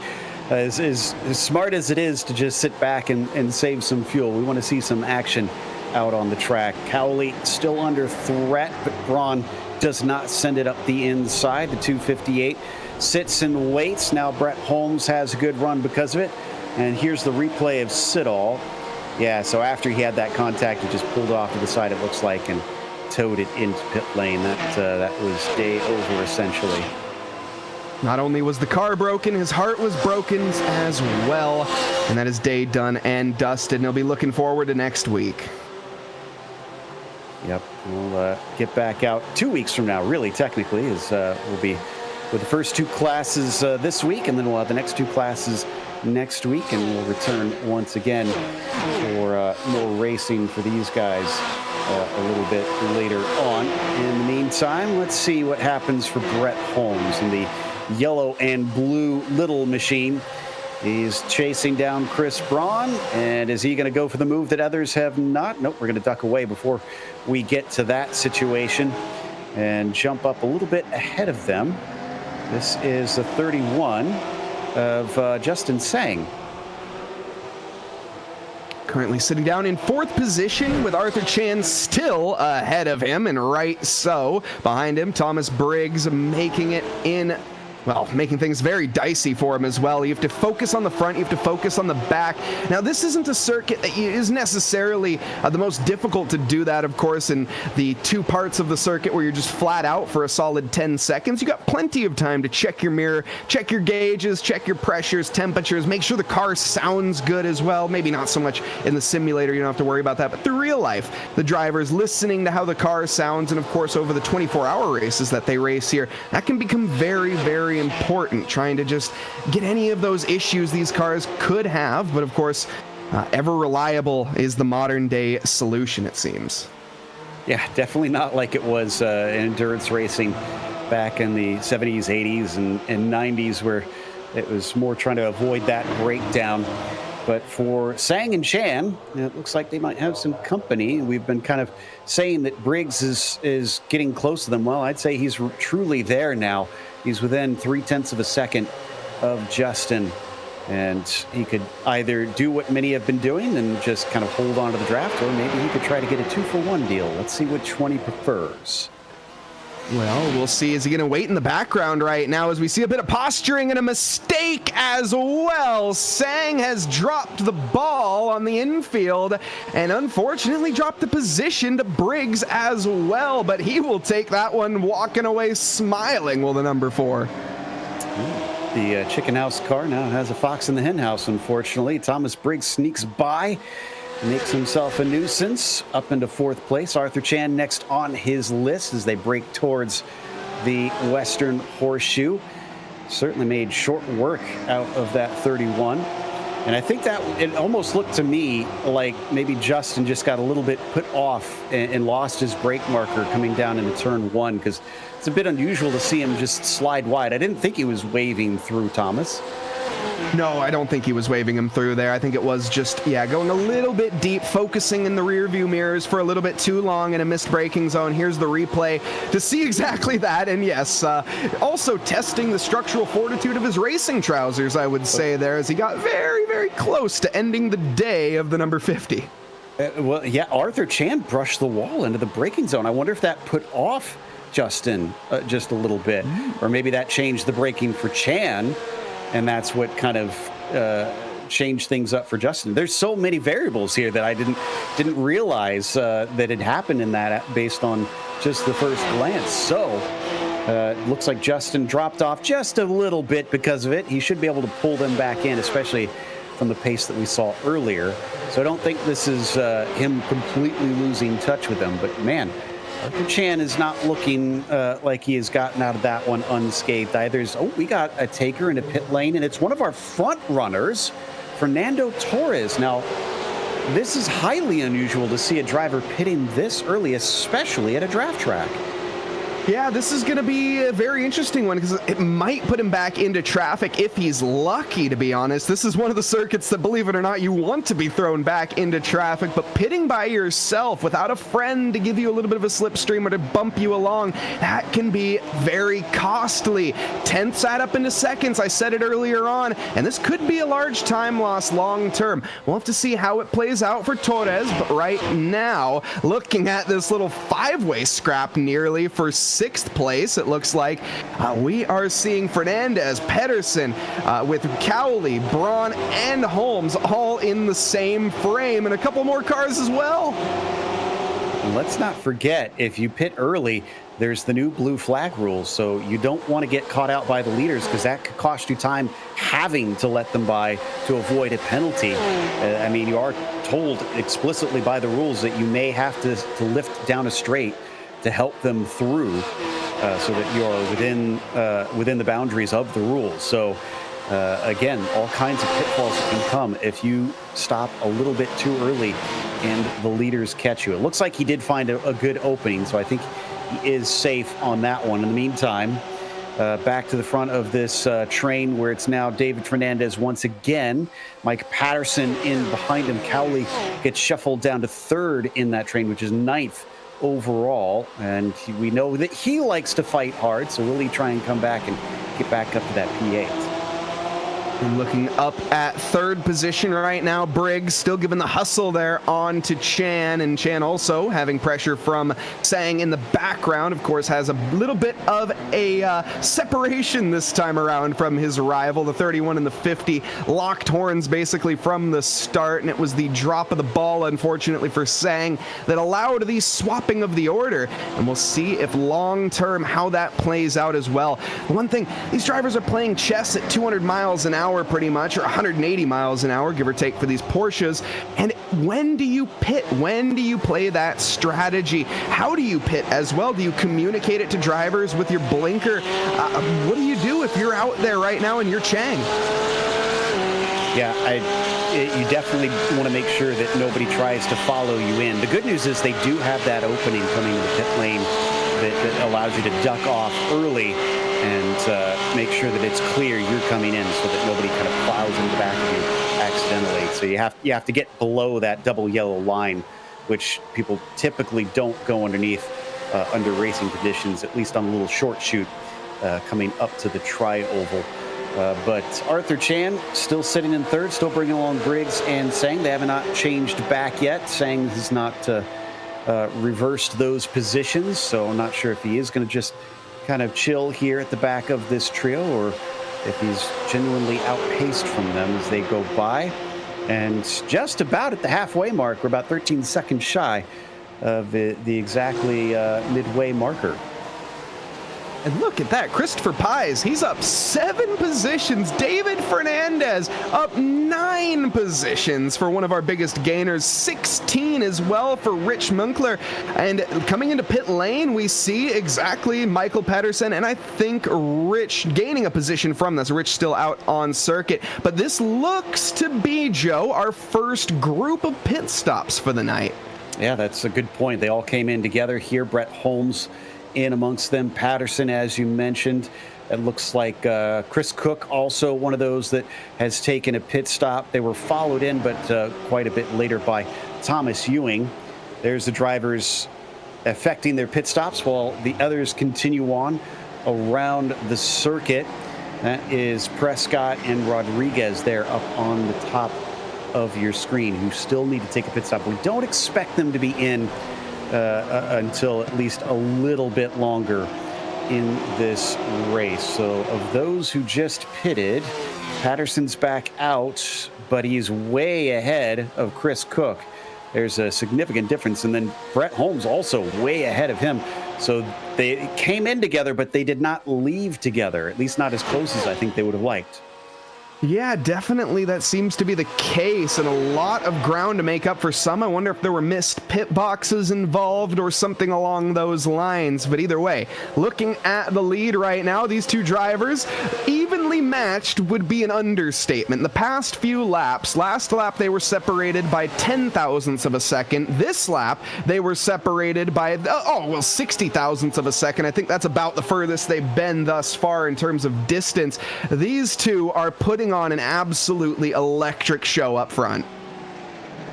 As smart as it is to just sit back and save some fuel, we want to see some action out on the track. Cowley still under threat, but Braun does not send it up the inside. The 258 sits and waits. Now Brett Holmes has a good run because of it, and here's the replay of Siddall. Yeah, so after he had that contact, he just pulled off to the side, it looks like, and towed it into pit lane. That was day over, essentially. Not only was the car broken, his heart was broken as well. And that is day done and dusted. And he'll be looking forward to next week. Yep, we'll get back out 2 weeks from now, really, technically, as we'll be with the first two classes this week, and then we'll have the next two classes next week, and we'll return once again for more racing for these guys a little bit later on. In the meantime, let's see what happens for Brett Holmes in the yellow and blue little machine. He's chasing down Chris Braun, and is he going to go for the move that others have not? Nope, we're going to duck away before we get to that situation and jump up a little bit ahead of them. This is the 31 of Justin Sang. Currently sitting down in fourth position with Arthur Chan still ahead of him, and right so. Behind him, Thomas Briggs making it in, well, making things very dicey for him as well. You have to focus on the front, you have to focus on the back. Now, this isn't a circuit that is necessarily the most difficult to do that, of course, in the two parts of the circuit where you're just flat out for a solid 10 seconds. You got plenty of time to check your mirror, check your gauges, check your pressures, temperatures, make sure the car sounds good as well. Maybe not so much in the simulator, you don't have to worry about that, but through real life, the drivers listening to how the car sounds, and of course, over the 24-hour races that they race here, that can become very, very important, trying to just get any of those issues these cars could have. But of course, ever reliable is the modern day solution, it seems. Yeah, definitely not like it was in endurance racing back in the 70s, 80s, and 90s, where it was more trying to avoid that breakdown. But for Sang and Chan, it looks like they might have some company. We've been kind of saying that Briggs is getting close to them. Well, I'd say he's truly there now. He's within 0.3 of a second of Justin, and he could either do what many have been doing and just kind of hold on to the draft, or maybe he could try to get a 2-for-1 deal. Let's see which one he prefers. Well, we'll see. Is he going to wait in the background right now as we see a bit of posturing and a mistake as well? Sang has dropped the ball on the infield and unfortunately dropped the position to Briggs as well, but he will take that one walking away smiling, will the number 4. The chicken house car now has a fox in the hen house, unfortunately. Thomas Briggs sneaks by, makes himself a nuisance up into 4th place. Arthur Chan next on his list as they break towards the Western Horseshoe. Certainly made short work out of that 31. And I think that it almost looked to me like maybe Justin just got a little bit put off and lost his brake marker coming down into turn 1, because it's a bit unusual to see him just slide wide. I didn't think he was waving through, Thomas. No, I don't think he was waving him through there. I think it was just, going a little bit deep, focusing in the rear view mirrors for a little bit too long in a missed braking zone. Here's the replay to see exactly that. And yes, also testing the structural fortitude of his racing trousers, I would say there, as he got very, very close to ending the day of the number 50. Well, yeah, Arthur Chan brushed the wall into the braking zone. I wonder if that put off Justin just a little bit, or maybe that changed the braking for Chan. And that's what kind of changed things up for Justin. There's so many variables here that I didn't realize that had happened in that based on just the first glance. So looks like Justin dropped off just a little bit because of it. He should be able to pull them back in, especially from the pace that we saw earlier. So I don't think this is him completely losing touch with them. But man, Arthur Chan is not looking like he has gotten out of that one unscathed either. We got a taker in a pit lane, and it's one of our front runners, Fernando Torres. Now, this is highly unusual to see a driver pitting this early, especially at a draft track. Yeah, this is going to be a very interesting one because it might put him back into traffic if he's lucky, to be honest. This is one of the circuits that, believe it or not, you want to be thrown back into traffic, but pitting by yourself without a friend to give you a little bit of a slipstream or to bump you along, that can be very costly. 10ths add up into seconds, I said it earlier on, and this could be a large time loss long term. We'll have to see how it plays out for Torres, but right now, looking at this little 5-way scrap nearly for 6th place, it looks like we are seeing Fernandez, Pedersen, with Cowley, Braun, and Holmes all in the same frame, and a couple more cars as well. And let's not forget, if you pit early, there's the new blue flag rules, so you don't want to get caught out by the leaders because that could cost you time having to let them by to avoid a penalty. I mean, you are told explicitly by the rules that you may have to lift down a straight to help them through so that you are within the boundaries of the rules. So again, all kinds of pitfalls can come if you stop a little bit too early and the leaders catch you. It looks like he did find a good opening, so I think he is safe on that one. In the meantime, back to the front of this train where it's now David Fernandez once again. Mike Patterson in behind him. Cowley gets shuffled down to 3rd in that train, which is 9th overall, and we know that he likes to fight hard, so will he try and come back and get back up to that P8? And looking up at 3rd position right now, Briggs still giving the hustle there on to Chan, and Chan also having pressure from Sang in the background. Of course, has a little bit of a separation this time around from his rival. The 31 and the 50 locked horns basically from the start, and it was the drop of the ball, unfortunately for Sang, that allowed the swapping of the order. And we'll see if long-term how that plays out as well. One thing, these drivers are playing chess at 200 miles an hour pretty much, or 180 miles an hour, give or take, for these Porsches. And when do you pit? When do you play that strategy? How do you pit as well? Do you communicate it to drivers with your blinker? What do you do if you're out there right now and you're Chang? Yeah, you definitely want to make sure that nobody tries to follow you in. The good news is they do have that opening coming to the pit lane that allows you to duck off early and make sure that it's clear you're coming in so that nobody kind of plows in the back of you accidentally. So you have to get below that double yellow line, which people typically don't go underneath under racing conditions, at least on a little short shoot coming up to the tri-oval. But Arthur Chan still sitting in 3rd, still bringing along Briggs and Sang. They have not changed back yet. Sang has not reversed those positions. So I'm not sure if he is going to just kind of chill here at the back of this trio, or if he's genuinely outpaced from them as they go by. And just about at the halfway mark, we're about 13 seconds shy of the exactly midway marker. And look at that, Christopher Pies, he's up 7 positions. David Fernandez up 9 positions for one of our biggest gainers, 16 as well for Rich Munkler. And coming into pit lane, we see exactly Michael Pedersen, and I think Rich gaining a position from this. Rich still out on circuit, but this looks to be, Joe, our first group of pit stops for the night. Yeah, that's a good point. They all came in together here. Brett Holmes in amongst them. Patterson, as you mentioned. It looks like Chris Cook, also one of those that has taken a pit stop. They were followed in, but quite a bit later by Thomas Ewing. There's the drivers effecting their pit stops while the others continue on around the circuit. That is Prescott and Rodriguez there up on the top of your screen, who still need to take a pit stop. We don't expect them to be in until at least a little bit longer in this race. So of those who just pitted, Patterson's back out, but he's way ahead of Chris Cook. There's a significant difference. And then Brett Holmes also way ahead of him. So they came in together, but they did not leave together, at least not as close as I think they would have liked. Yeah, definitely that seems to be the case, and a lot of ground to make up for some. I wonder if there were missed pit boxes involved or something along those lines. But either way, looking at the lead right now, these two drivers, evenly matched would be an understatement. The past few laps, last lap they were separated by 10 thousandths of a second. This lap, they were separated by, 60 thousandths of a second. I think that's about the furthest they've been thus far in terms of distance. These two are putting on an absolutely electric show up front.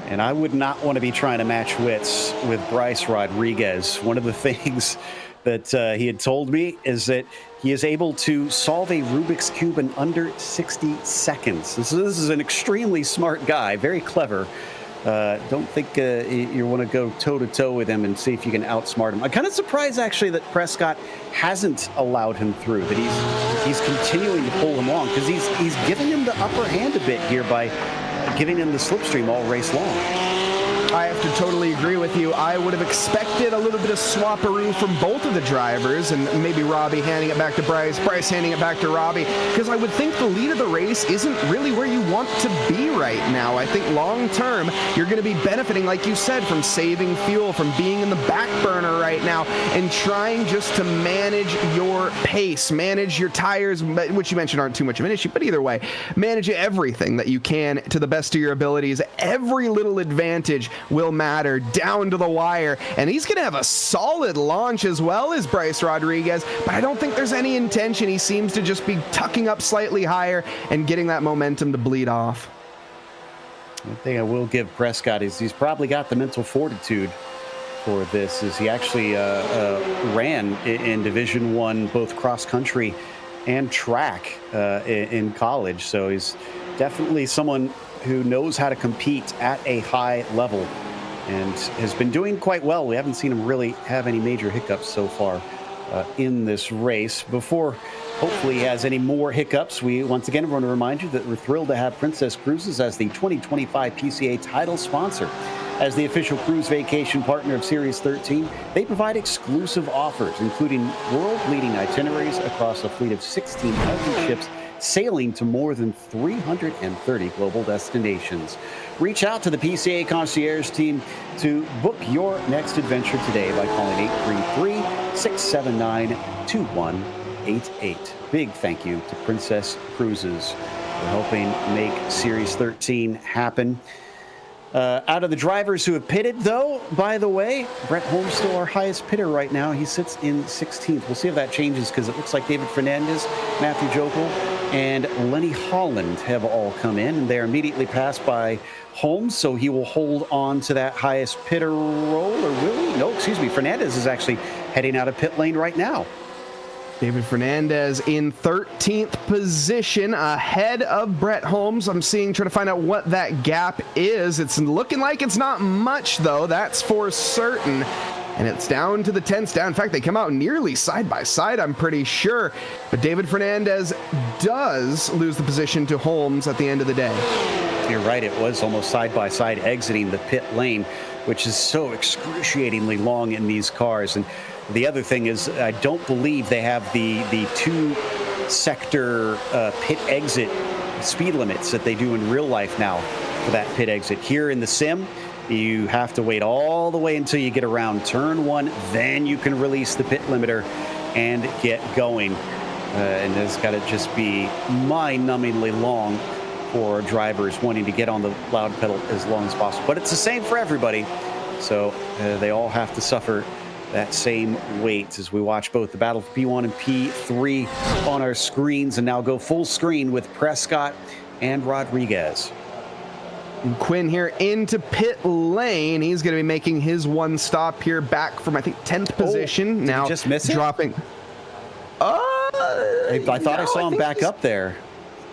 And I would not want to be trying to match wits with Bryce Rodriguez. One of the things that he had told me is that he is able to solve a Rubik's Cube in under 60 seconds. This is an extremely smart guy, very clever. Don't think you want to go toe-to-toe with him and see if you can outsmart him. I'm kind of surprised, actually, that Prescott hasn't allowed him through, that he's continuing to pull him along, because he's giving him the upper hand a bit here by giving him the slipstream all race long. I have to totally agree with you. I would have expected a little bit of swapperoo from both of the drivers, and maybe Robbie handing it back to Bryce, Bryce handing it back to Robbie, because I would think the lead of the race isn't really where you want to be right now. I think long term, you're going to be benefiting, like you said, from saving fuel, from being in the back burner right now, and trying just to manage your pace, manage your tires, which you mentioned aren't too much of an issue, but either way, manage everything that you can to the best of your abilities. Every little advantage will matter down to the wire, and he's going to have a solid launch as well as Bryce Rodriguez, but I don't think there's any intention. He seems to just be tucking up slightly higher and getting that momentum to bleed off. One thing I will give Prescott is he's probably got the mental fortitude for this, as he actually ran in Division I, both cross country and track in college, so he's definitely someone who knows how to compete at a high level and has been doing quite well. We haven't seen him really have any major hiccups so far in this race. Before hopefully he has any more hiccups, we once again want to remind you that we're thrilled to have Princess Cruises as the 2025 PCA title sponsor. As the official cruise vacation partner of Series 13, they provide exclusive offers, including world-leading itineraries across a fleet of 16,000 ships sailing to more than 330 global destinations. Reach out to the PCA concierge team to book your next adventure today by calling 833-679-2188. Big thank you to Princess Cruises for helping make Series 13 happen. Out of the drivers who have pitted, though, by the way, Brett Holmes still our highest pitter right now. He sits in 16th. We'll see if that changes, because it looks like David Fernandez, Matthew Jokel, and Lenny Holland have all come in, and they're immediately passed by Holmes, so he will hold on to that highest pitter role, or will he? No, excuse me. Fernandez is actually heading out of pit lane right now. David Fernandez in 13th position ahead of Brett Holmes. I'm trying to find out what that gap is. It's looking like it's not much, though. That's for certain. And it's down to the 10th down. In fact, they come out nearly side by side, I'm pretty sure. But David Fernandez does lose the position to Holmes at the end of the day. You're right. It was almost side by side exiting the pit lane, which is so excruciatingly long in these cars. And the other thing is, I don't believe they have the two-sector pit exit speed limits that they do in real life now for that pit exit. Here in the sim, you have to wait all the way until you get around turn one, then you can release the pit limiter and get going. And it's got to just be mind-numbingly long for drivers wanting to get on the loud pedal as long as possible. But it's the same for everybody, so they all have to suffer that same weight as we watch both the battle for P1 and P3 on our screens, and now go full screen with Prescott and Rodriguez. And Quinn here into pit lane. He's going to be making his one stop here back from, I think, 10th position. Did now he just miss it? Dropping. I thought I saw him back up there.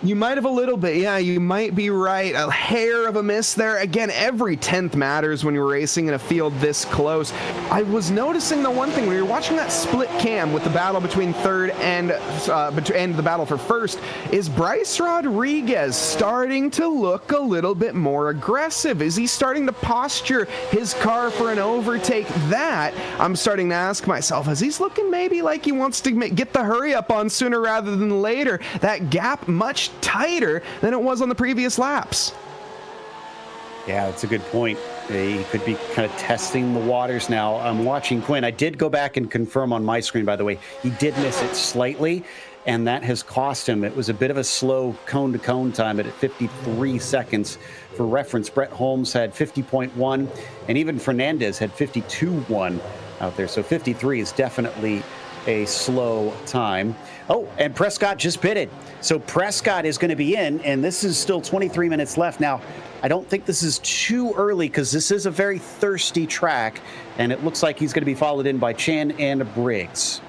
You might have a little bit. Yeah, you might be right. A hair of a miss there. Again, every 10th matters when you're racing in a field this close. I was noticing the one thing when you're watching that split cam with the battle between third and the battle for first, is Bryce Rodriguez starting to look a little bit more aggressive? Is he starting to posture his car for an overtake? That I'm starting to ask myself, as he's looking maybe like he wants to get the hurry up on sooner rather than later. That gap much tighter than it was on the previous laps. Yeah, that's a good point. He could be kind of testing the waters now. I'm watching Quinn. I did go back and confirm on my screen, by the way. He did miss it slightly, and that has cost him. It was a bit of a slow cone-to-cone time at 53 seconds. For reference, Brett Holmes had 50.1, and even Fernandez had 52.1 out there. So 53 is definitely a slow time. Oh, and Prescott just pitted. So Prescott is going to be in, and this is still 23 minutes left. Now, I don't think this is too early because this is a very thirsty track, and it looks like he's going to be followed in by Chan and Briggs.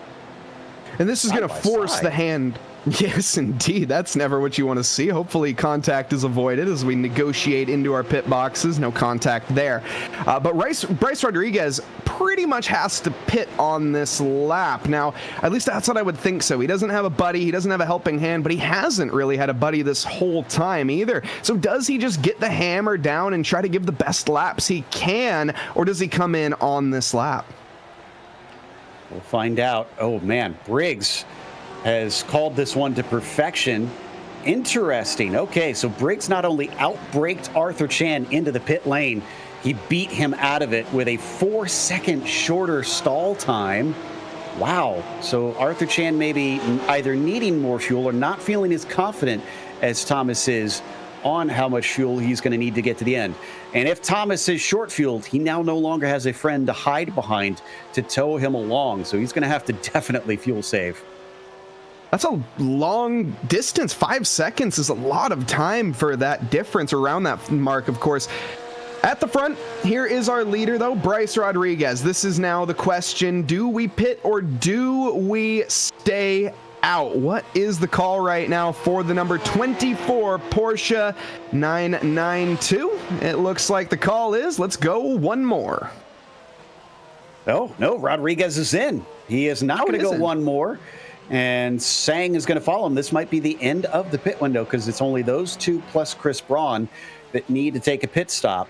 And this is going to force the hand. Yes, indeed. That's never what you want to see. Hopefully contact is avoided as we negotiate into our pit boxes. No contact there. But Bryce Rodriguez pretty much has to pit on this lap. Now, at least that's what I would think so. He doesn't have a buddy. He doesn't have a helping hand, but he hasn't really had a buddy this whole time either. So does he just get the hammer down and try to give the best laps he can, or does he come in on this lap? We'll find out. Oh, man. Briggs has called this one to perfection. Interesting. Okay, so Briggs not only outbraked Arthur Chan into the pit lane, he beat him out of it with a 4-second shorter stall time. Wow. So Arthur Chan may be either needing more fuel or not feeling as confident as Thomas is on how much fuel he's going to need to get to the end. And if Thomas is short-fueled, he now no longer has a friend to hide behind to tow him along. So he's going to have to definitely fuel save. That's a long distance. 5 seconds is a lot of time for that difference around that mark, of course. At the front, here is our leader, though, Bryce Rodriguez. This is now the question. Do we pit or do we stay out? What is the call right now for the number 24 Porsche 992? It looks like the call is, let's go one more. Oh, no, Rodriguez is in. He is not going to go one more. And Sang is going to follow him. This might be the end of the pit window because it's only those two plus Chris Braun that need to take a pit stop.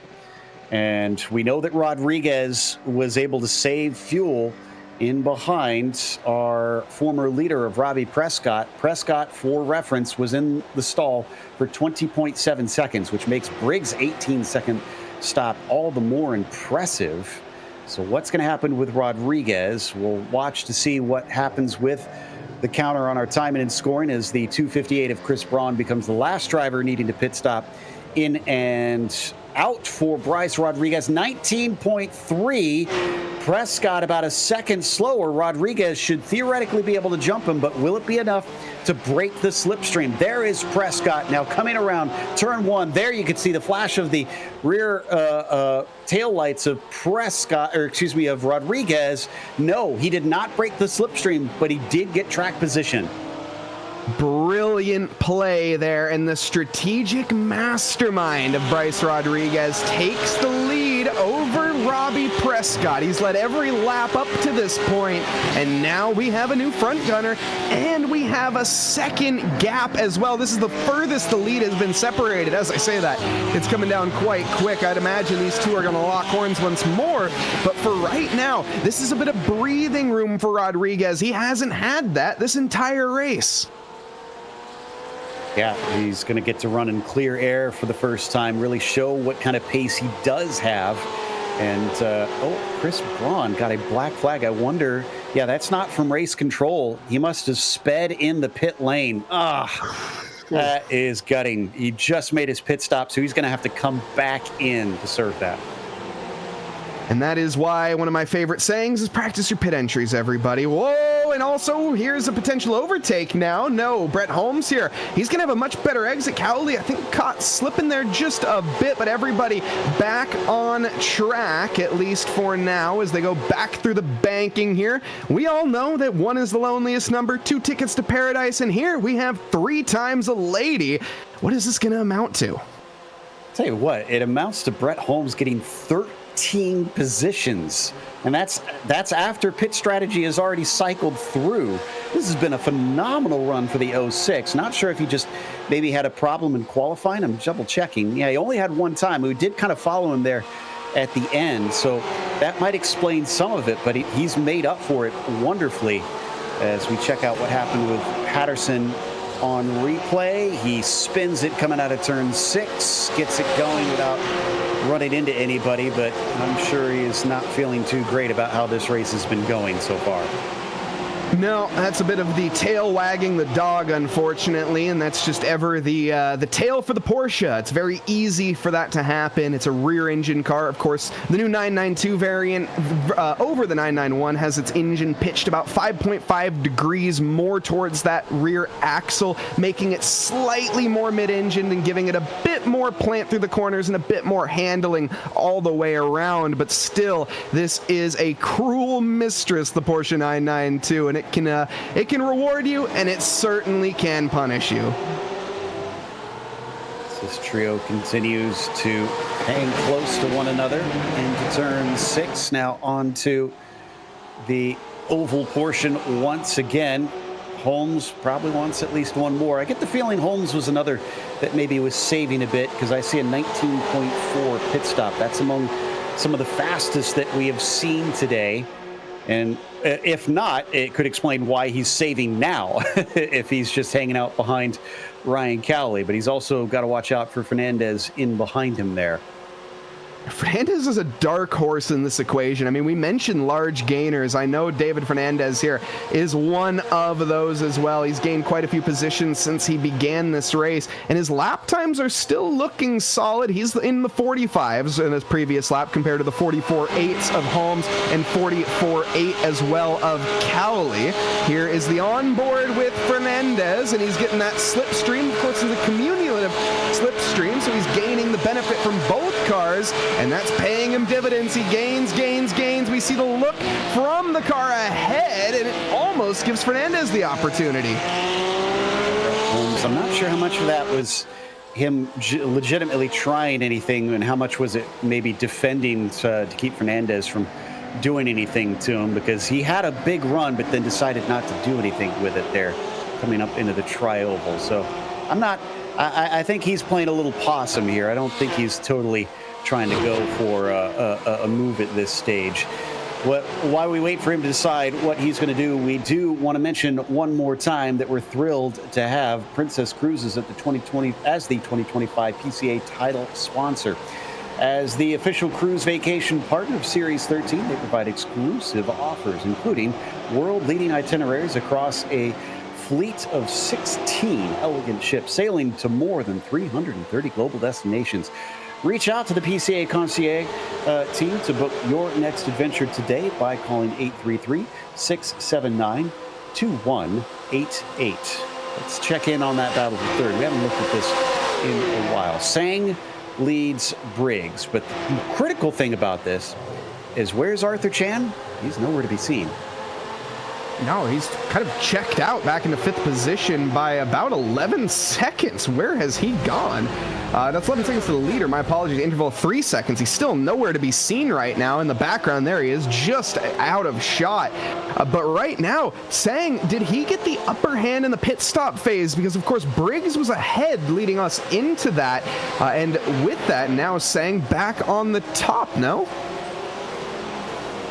And we know that Rodriguez was able to save fuel in behind our former leader of Robbie Prescott. Prescott, for reference, was in the stall for 20.7 seconds, which makes Briggs' 18-second stop all the more impressive. So what's going to happen with Rodriguez? We'll watch to see what happens with the counter on our timing and scoring as the 2:58 of Chris Braun becomes the last driver needing to pit stop in and out for Bryce Rodriguez. 19.3. Prescott about a second slower. Rodriguez should theoretically be able to jump him, but will it be enough to break the slipstream. There is Prescott now coming around turn one. There you can see the flash of the rear tail lights of Prescott, or excuse me, of Rodriguez. No, he did not break the slipstream, but he did get track position. Brilliant play there, and the strategic mastermind of Bryce Rodriguez takes the lead over Robbie Prescott. He's led every lap up to this point, and now we have a new front gunner, and we have a second gap as well. This is the furthest the lead has been separated. As I say that, it's coming down quite quick. I'd imagine these two are going to lock horns once more, but for right now, this is a bit of breathing room for Rodriguez. He hasn't had that this entire race. Yeah, he's going to get to run in clear air for the first time, really show what kind of pace he does have. And, Chris Braun got a black flag. I wonder, yeah, that's not from race control. He must have sped in the pit lane. That is gutting. He just made his pit stop, so he's going to have to come back in to serve that. And that is why one of my favorite sayings is practice your pit entries, everybody. Whoa, and also here's a potential overtake now. No, Brett Holmes here. He's going to have a much better exit. Cowley, I think, caught slipping there just a bit, but everybody back on track, at least for now, as they go back through the banking here. We all know that 1 is the loneliest number, 2 tickets to paradise, and here we have 3 times a lady. What is this going to amount to? Tell you what, it amounts to Brett Holmes getting 13 positions, and that's after pit strategy has already cycled through. This has been a phenomenal run for the 06. Not sure if he just maybe had a problem in qualifying. I'm double checking. Yeah, he only had one time. We did kind of follow him there at the end, so that might explain some of it, but he's made up for it wonderfully. As we check out what happened with Patterson on replay, he spins it coming out of turn 6, gets it going without running into anybody, but I'm sure he is not feeling too great about how this race has been going so far. No, that's a bit of the tail wagging the dog, unfortunately, and that's just ever the tail for the Porsche. It's very easy for that to happen. It's a rear-engine car. Of course, the new 992 variant over the 991 has its engine pitched about 5.5 degrees more towards that rear axle, making it slightly more mid-engined and giving it a bit more plant through the corners and a bit more handling all the way around. But still, this is a cruel mistress, the Porsche 992, and it can reward you, and it certainly can punish you. This trio continues to hang close to one another into turn 6. Now onto the oval portion once again. Holmes probably wants at least one more. I get the feeling Holmes was another that maybe was saving a bit, because I see a 19.4 pit stop. That's among some of the fastest that we have seen today. And if not, it could explain why he's saving now if he's just hanging out behind Ryan Cowley. But he's also got to watch out for Fernandez in behind him there. Fernandez is a dark horse in this equation. I mean, we mentioned large gainers. I know David Fernandez here is one of those as well. He's gained quite a few positions since he began this race, and his lap times are still looking solid. He's in the 45s in his previous lap compared to the 44.8s of Holmes and 44.8 as well of Cowley. Here is the onboard with Fernandez, and he's getting that slipstream. Of course, it's a cumulative slipstream, so he's gaining the benefit from both cars, and that's paying him dividends. He gains. We see the look from the car ahead, and it almost gives Fernandez the opportunity. Holmes, I'm not sure how much of that was him legitimately trying anything, and how much was it maybe defending to keep Fernandez from doing anything to him, because he had a big run but then decided not to do anything with it there coming up into the tri-oval. So I think he's playing a little possum here. I don't think he's totally trying to go for a move at this stage. While we wait for him to decide what he's going to do, we do want to mention one more time that we're thrilled to have Princess Cruises at the 2025 PCA title sponsor. As the official cruise vacation partner of Series 13, they provide exclusive offers, including world-leading itineraries across a fleet of 16 elegant ships sailing to more than 330 global destinations. Reach out to the PCA Concierge team to book your next adventure today by calling 833-679-2188. Let's check in on that battle for third. We haven't looked at this in a while. Sang leads Briggs, but the critical thing about this is, where's Arthur Chan? He's nowhere to be seen. No, he's kind of checked out back into 5th position by about 11 seconds. Where has he gone? That's 11 seconds to the leader. My apologies. Interval 3 seconds. He's still nowhere to be seen right now. In the background, there he is, just out of shot. But right now, Sang, did he get the upper hand in the pit stop phase? Because, of course, Briggs was ahead leading us into that. And with that, now Sang back on the top, no?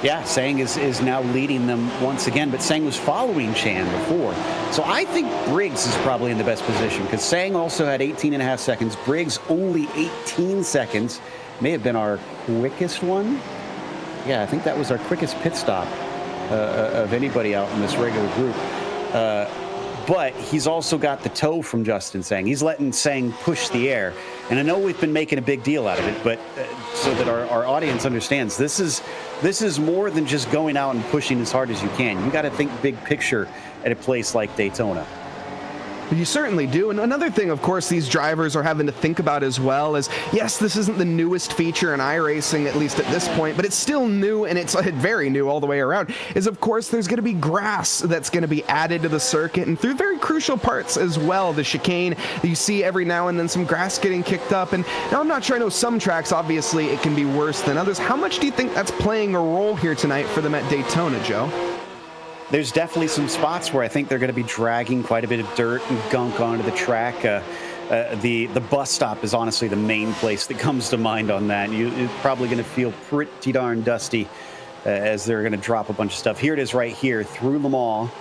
Yeah, Sang is now leading them once again, but Sang was following Chan before. So I think Briggs is probably in the best position, because Sang also had 18.5 seconds. Briggs only 18 seconds. May have been our quickest one. Yeah, I think that was our quickest pit stop of anybody out in this regular group. But he's also got the toe from Justin Sang. He's letting Sang push the air. And I know we've been making a big deal out of it, but so that our audience understands, this is more than just going out and pushing as hard as you can. You got to think big picture at a place like Daytona. You certainly do. And another thing, of course, these drivers are having to think about as well is, yes, this isn't the newest feature in iRacing, at least at this point, but it's still new, and it's very new all the way around, is, of course, there's going to be grass that's going to be added to the circuit, and through very crucial parts as well. The chicane, you see every now and then some grass getting kicked up, and now I'm not sure, I know some tracks, obviously, it can be worse than others. How much do you think that's playing a role here tonight for them at Daytona, Joe? There's definitely some spots where I think they're going to be dragging quite a bit of dirt and gunk onto the track. The bus stop is honestly the main place that comes to mind on that. You're probably going to feel pretty darn dusty as they're going to drop a bunch of stuff. Here it is right here through Le Mans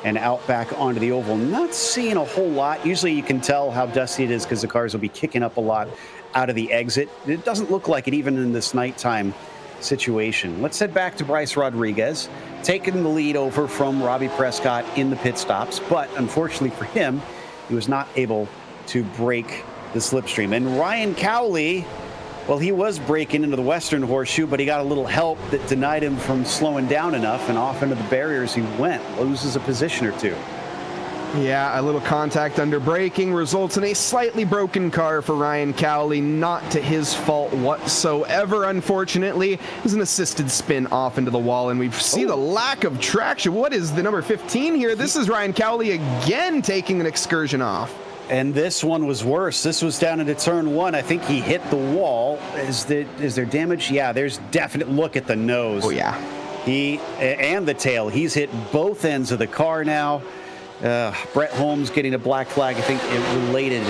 and out back onto the oval. Not seeing a whole lot. Usually you can tell how dusty it is because the cars will be kicking up a lot out of the exit. It doesn't look like it even in this nighttime situation. Let's head back to Bryce Rodriguez, taking the lead over from Robbie Prescott in the pit stops, but unfortunately for him, he was not able to break the slipstream. And Ryan Cowley, well, he was breaking into the Western Horseshoe, but he got a little help that denied him from slowing down enough, and off into the barriers he went, loses a position or two. Yeah, a little contact under braking results in a slightly broken car for Ryan Cowley. Not to his fault whatsoever, unfortunately. It was an assisted spin off into the wall, and we see the lack of traction. What is the number 15 here? This is Ryan Cowley again taking an excursion off. And this one was worse. This was down into turn 1. I think he hit the wall. Is there damage? Yeah, there's definite. Look at the nose. Oh, yeah. He and the tail. He's hit both ends of the car now. Brett Holmes getting a black flag, I think it related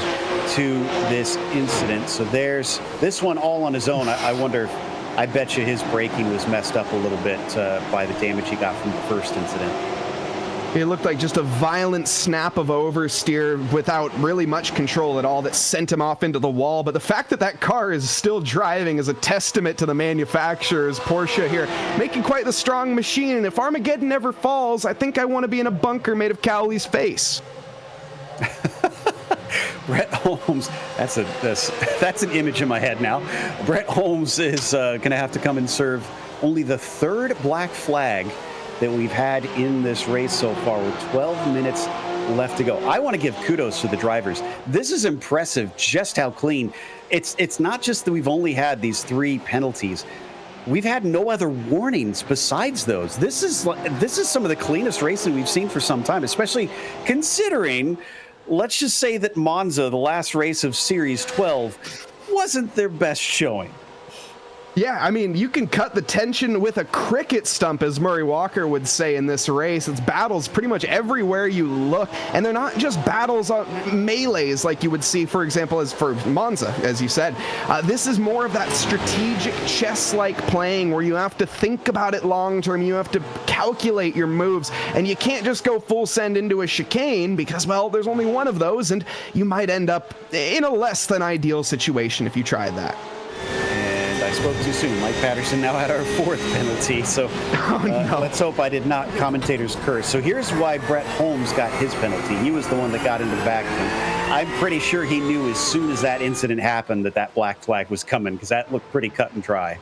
to this incident. So there's this one all on his own. I wonder, I bet you his braking was messed up a little bit by the damage he got from the first incident. It looked like just a violent snap of oversteer without really much control at all that sent him off into the wall. But the fact that that car is still driving is a testament to the manufacturers. Porsche here making quite the strong machine. And if Armageddon ever falls, I think I want to be in a bunker made of Cowley's face. Brett Holmes, that's an image in my head now. Brett Holmes is going to have to come and serve only the third black flag that we've had in this race so far, with 12 minutes left to go. I want to give kudos to the drivers. This is impressive just how clean. It's not just that we've only had these 3 penalties. We've had no other warnings besides those. This is some of the cleanest racing we've seen for some time, especially considering, let's just say that Monza, the last race of Series 12, wasn't their best showing. Yeah, I mean, you can cut the tension with a cricket stump, as Murray Walker would say in this race. It's battles pretty much everywhere you look, and they're not just battles on melees like you would see, for example, as for Monza, as you said. This is more of that strategic chess-like playing where you have to think about it long-term. You have to calculate your moves, and you can't just go full send into a chicane because, well, there's only one of those, and you might end up in a less than ideal situation if you tried that. I spoke too soon. Mike Patterson now had our 4th penalty, so let's hope I did not commentator's curse. So here's why Brett Holmes got his penalty. He was the one that got into the back of him. I'm pretty sure he knew as soon as that incident happened that black flag was coming, because that looked pretty cut and dry.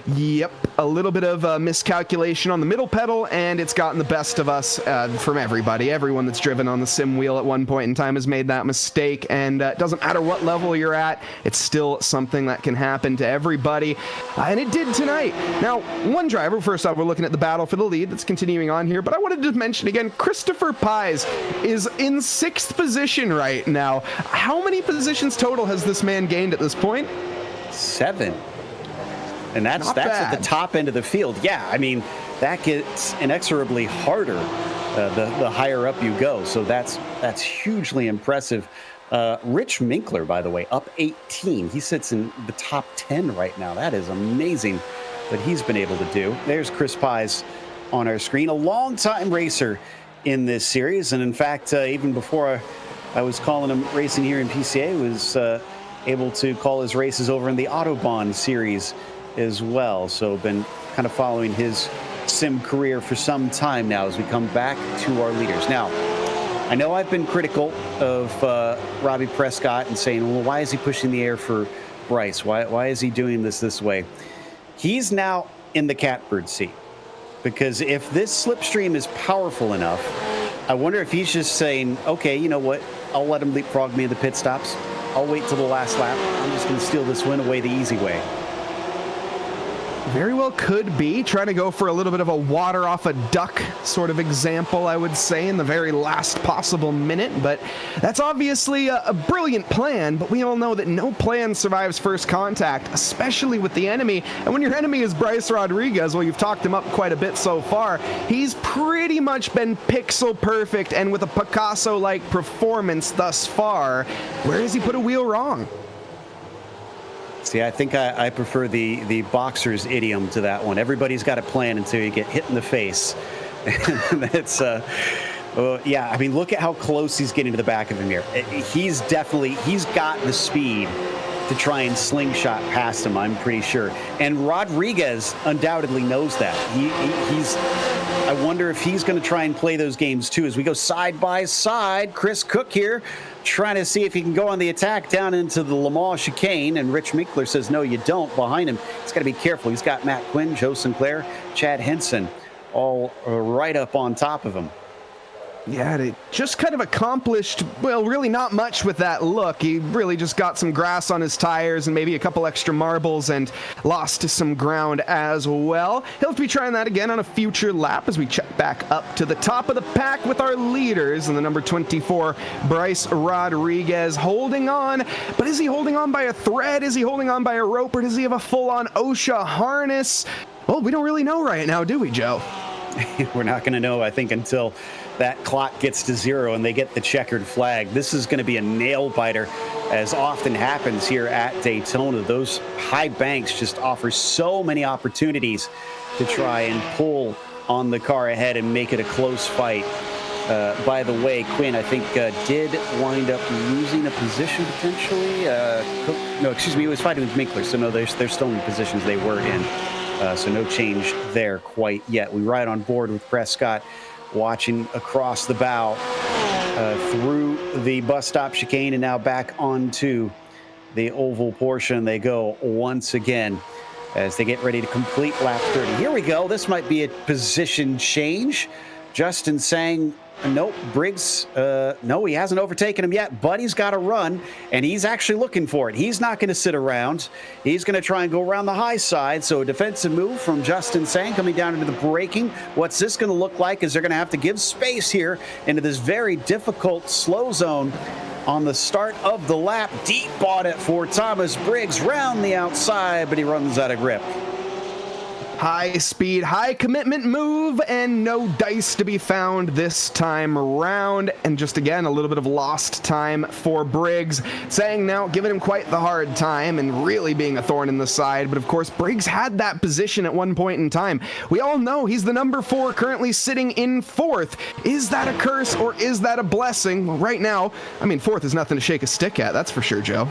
Yep, a little bit of miscalculation on the middle pedal, and it's gotten the best of us from everybody. Everyone that's driven on the sim wheel at one point in time has made that mistake, and it doesn't matter what level you're at, it's still something that can happen to everybody, and it did tonight. Now, one driver, first off, we're looking at the battle for the lead that's continuing on here, but I wanted to mention again, Christopher Pies is in 6th position right now. How many positions total has this man gained at this point? 7. And that's at the top end of the field. Yeah, I mean, that gets inexorably harder the higher up you go. So that's hugely impressive. Rich Minkler, by the way, up 18. He sits in the top 10 right now. That is amazing what he's been able to do. There's Chris Pies on our screen, a long-time racer in this series. And in fact, even before I was calling him racing here in PCA, was able to call his races over in the Autobahn series as well. So been kind of following his sim career for some time now as we come back to our leaders. Now, I know I've been critical of Robbie Prescott and saying, well, why is he pushing the air for Bryce? Why is he doing this way? He's now in the catbird seat, because if this slipstream is powerful enough, I wonder if he's just saying, okay, you know what? I'll let him leapfrog me in the pit stops. I'll wait till the last lap. I'm just going to steal this win away the easy way. Very well could be trying to go for a little bit of a water off a duck sort of example, I would say, in the very last possible minute. But that's obviously a brilliant plan, but we all know that no plan survives first contact, especially with the enemy. And when your enemy is Bryce Rodriguez, well, you've talked him up quite a bit so far. He's pretty much been pixel perfect and with a Picasso-like performance thus far. Where has he put a wheel wrong? See, I think I prefer the boxer's idiom to that one. Everybody's got a plan until you get hit in the face. And that's, yeah, I mean, look at how close he's getting to the back of him here. He's got the speed to try and slingshot past him, I'm pretty sure. And Rodriguez undoubtedly knows that. I wonder if he's going to try and play those games too. As we go side by side, Chris Cook here trying to see if he can go on the attack down into the Le Mans chicane, and Rich Minkler says, no, you don't. Behind him, he's got to be careful. He's got Matt Quinn, Joe Sinclair, Chad Henson, all right up on top of him. Yeah, it just kind of accomplished, well, really not much with that look. He really just got some grass on his tires and maybe a couple extra marbles and lost some ground as well. He'll have to be trying that again on a future lap as we check back up to the top of the pack with our leaders and the number 24, Bryce Rodriguez, holding on. But is he holding on by a thread? Is he holding on by a rope? Or does he have a full-on OSHA harness? Well, we don't really know right now, do we, Joe? We're not going to know, I think, until that clock gets to 0 and they get the checkered flag. This is going to be a nail biter, as often happens here at Daytona. Those high banks just offer so many opportunities to try and pull on the car ahead and make it a close fight. By the way, Quinn, I think, did wind up losing a position potentially. No, excuse me, he was fighting with Minkler, so no, they're still in the positions they were in. So no change there quite yet. We ride on board with Prescott, watching across the bow through the bus stop chicane and now back onto the oval portion. They go once again as they get ready to complete lap 30. Here we go. This might be a position change. Justin saying, nope, Briggs, no, he hasn't overtaken him yet, but he's got to run, and he's actually looking for it. He's not going to sit around. He's going to try and go around the high side, so a defensive move from Justin Sang coming down into the braking. What's this going to look like is they're going to have to give space here into this very difficult slow zone on the start of the lap. Deep on it for Thomas Briggs, round the outside, but he runs out of grip. High speed, high commitment move, and no dice to be found this time around. And just again, a little bit of lost time for Briggs. Sang now giving him quite the hard time and really being a thorn in the side. But of course, Briggs had that position at one point in time. We all know he's the number 4, currently sitting in 4th. Is that a curse or is that a blessing? Well, right now, I mean, 4th is nothing to shake a stick at, that's for sure, Joe.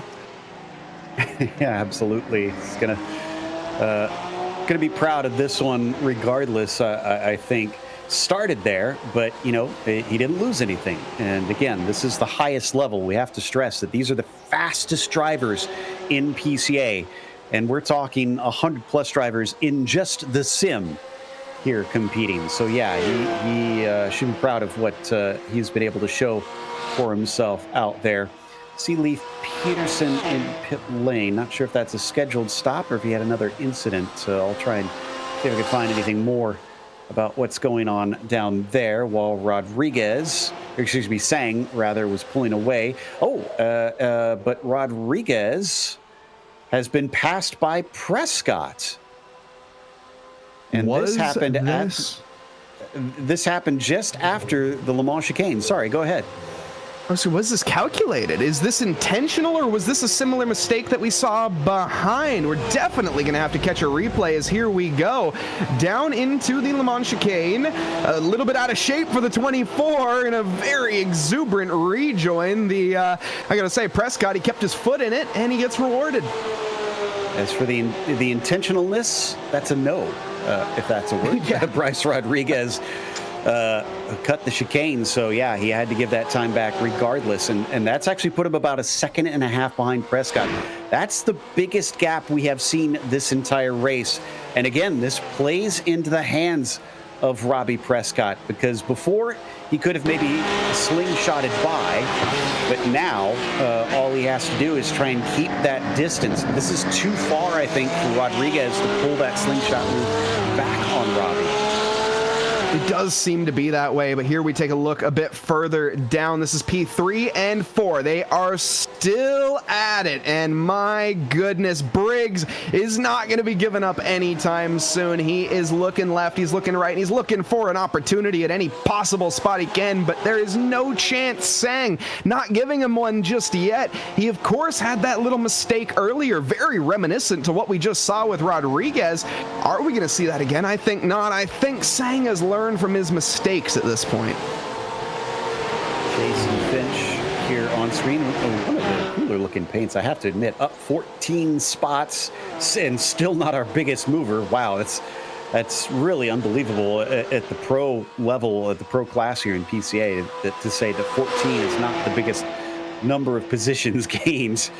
Yeah, absolutely. It's going to be proud of this one regardless. I think started there, but you know, he didn't lose anything. And again, this is the highest level. We have to stress that these are the fastest drivers in PCA. And we're talking 100+ drivers in just the sim here competing. So yeah, he should be proud of what he's been able to show for himself out there. See Leaf Peterson in pit lane. Not sure if that's a scheduled stop or if he had another incident. I'll try and see if I can find anything more about what's going on down there while Sang rather, was pulling away. But Rodriguez has been passed by Prescott. And this happened just after the Le Mans chicane. Sorry, go ahead. Oh, so was this calculated? Is this intentional, or was this a similar mistake that we saw behind? We're definitely going to have to catch a replay as here we go down into the Le Mans chicane. A little bit out of shape for the 24 in a very exuberant rejoin. I got to say, Prescott, he kept his foot in it, and he gets rewarded. As for the intentionalness, that's a no, if that's a word. Yeah. Bryce Rodriguez cut the chicane, so yeah, he had to give that time back regardless, and that's actually put him about a 1.5 seconds behind Prescott. That's the biggest gap we have seen this entire race, and again, this plays into the hands of Robbie Prescott, because before he could have maybe slingshotted by, but now all he has to do is try and keep that distance. This is too far, I think, for Rodriguez to pull that slingshot move back on Robbie. It does seem to be that way, but here we take a look a bit further down. This is P3 and 4. They are still at it, and my goodness, Briggs is not going to be giving up anytime soon. He is looking left, he's looking right, and he's looking for an opportunity at any possible spot he can, but there is no chance. Sang not giving him one just yet. He, of course, had that little mistake earlier, very reminiscent to what we just saw with Rodriguez. Are we going to see that again? I think not. I think Sang has learned from his mistakes at this point. Jason Finch here on screen. One of the cooler looking paints, I have to admit. Up 14 spots and still not our biggest mover. Wow, that's really unbelievable at the pro level, at the pro class here in PCA, to say that 14 is not the biggest number of positions gained.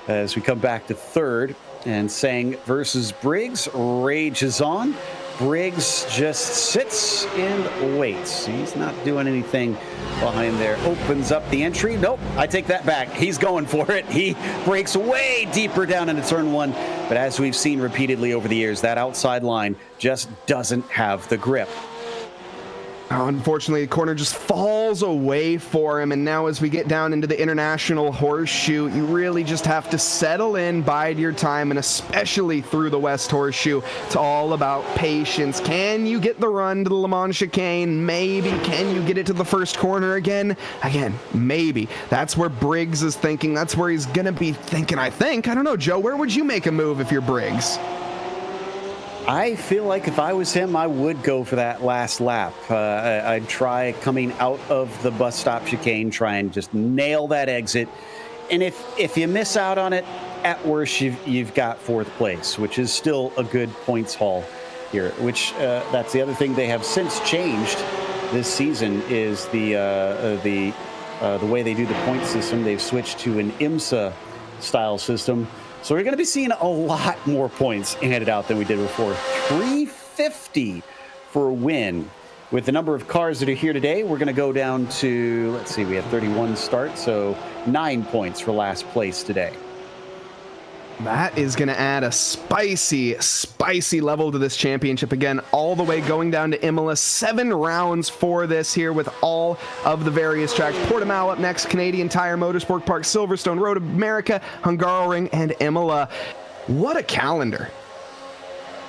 As we come back to third, and Sang versus Briggs rages on. Briggs just sits and waits. He's not doing anything behind there. Opens up the entry. Nope, I take that back. He's going for it. He breaks way deeper down into turn one. But as we've seen repeatedly over the years, that outside line just doesn't have the grip. Unfortunately, the corner just falls away for him, and now as we get down into the international horseshoe, you really just have to settle in, bide your time, and especially through the West Horseshoe, it's all about patience. Can you get the run to the Le Mans chicane? Maybe. Can you get it to the first corner again? Again, maybe. That's where Briggs is thinking. That's where he's going to be thinking, I think. I don't know, Joe, where would you make a move if you're Briggs? I feel like if I was him, I would go for that last lap. I'd try coming out of the bus stop chicane, try and just nail that exit. And if you miss out on it, at worst, you've got fourth place, which is still a good points haul here, which that's the other thing they have since changed this season is the way they do the point system. They've switched to an IMSA style system. So we're going to be seeing a lot more points handed out than we did before. 350 for a win. With the number of cars that are here today, we're going to go down to, let's see, we had 31 starts, so 9 points for last place today. That is going to add a spicy level to this championship. Again, all the way going down to Imola. 7 rounds for this here with all of the various tracks. Portimao up next, Canadian Tire Motorsport Park, Silverstone, Road America, Hungaroring, and Imola. What a calendar.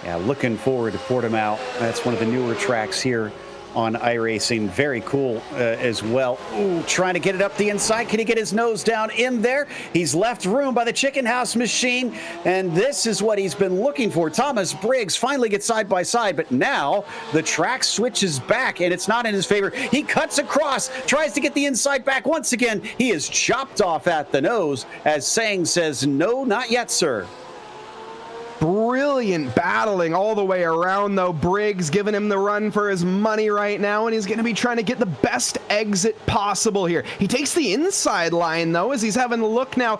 Yeah, looking forward to Portimao. That's one of the newer tracks here on iRacing. Very cool as well. Ooh, trying to get it up the inside. Can he get his nose down in there? He's left room by the chicken house machine, and this is what he's been looking for. Thomas Briggs finally gets side by side, but now the track switches back, and it's not in his favor. He cuts across, tries to get the inside back once again. He is chopped off at the nose as Sang says, no, not yet, sir. Brilliant battling all the way around, though. Briggs giving him the run for his money right now, and he's going to be trying to get the best exit possible here. He takes the inside line, though, as he's having a look now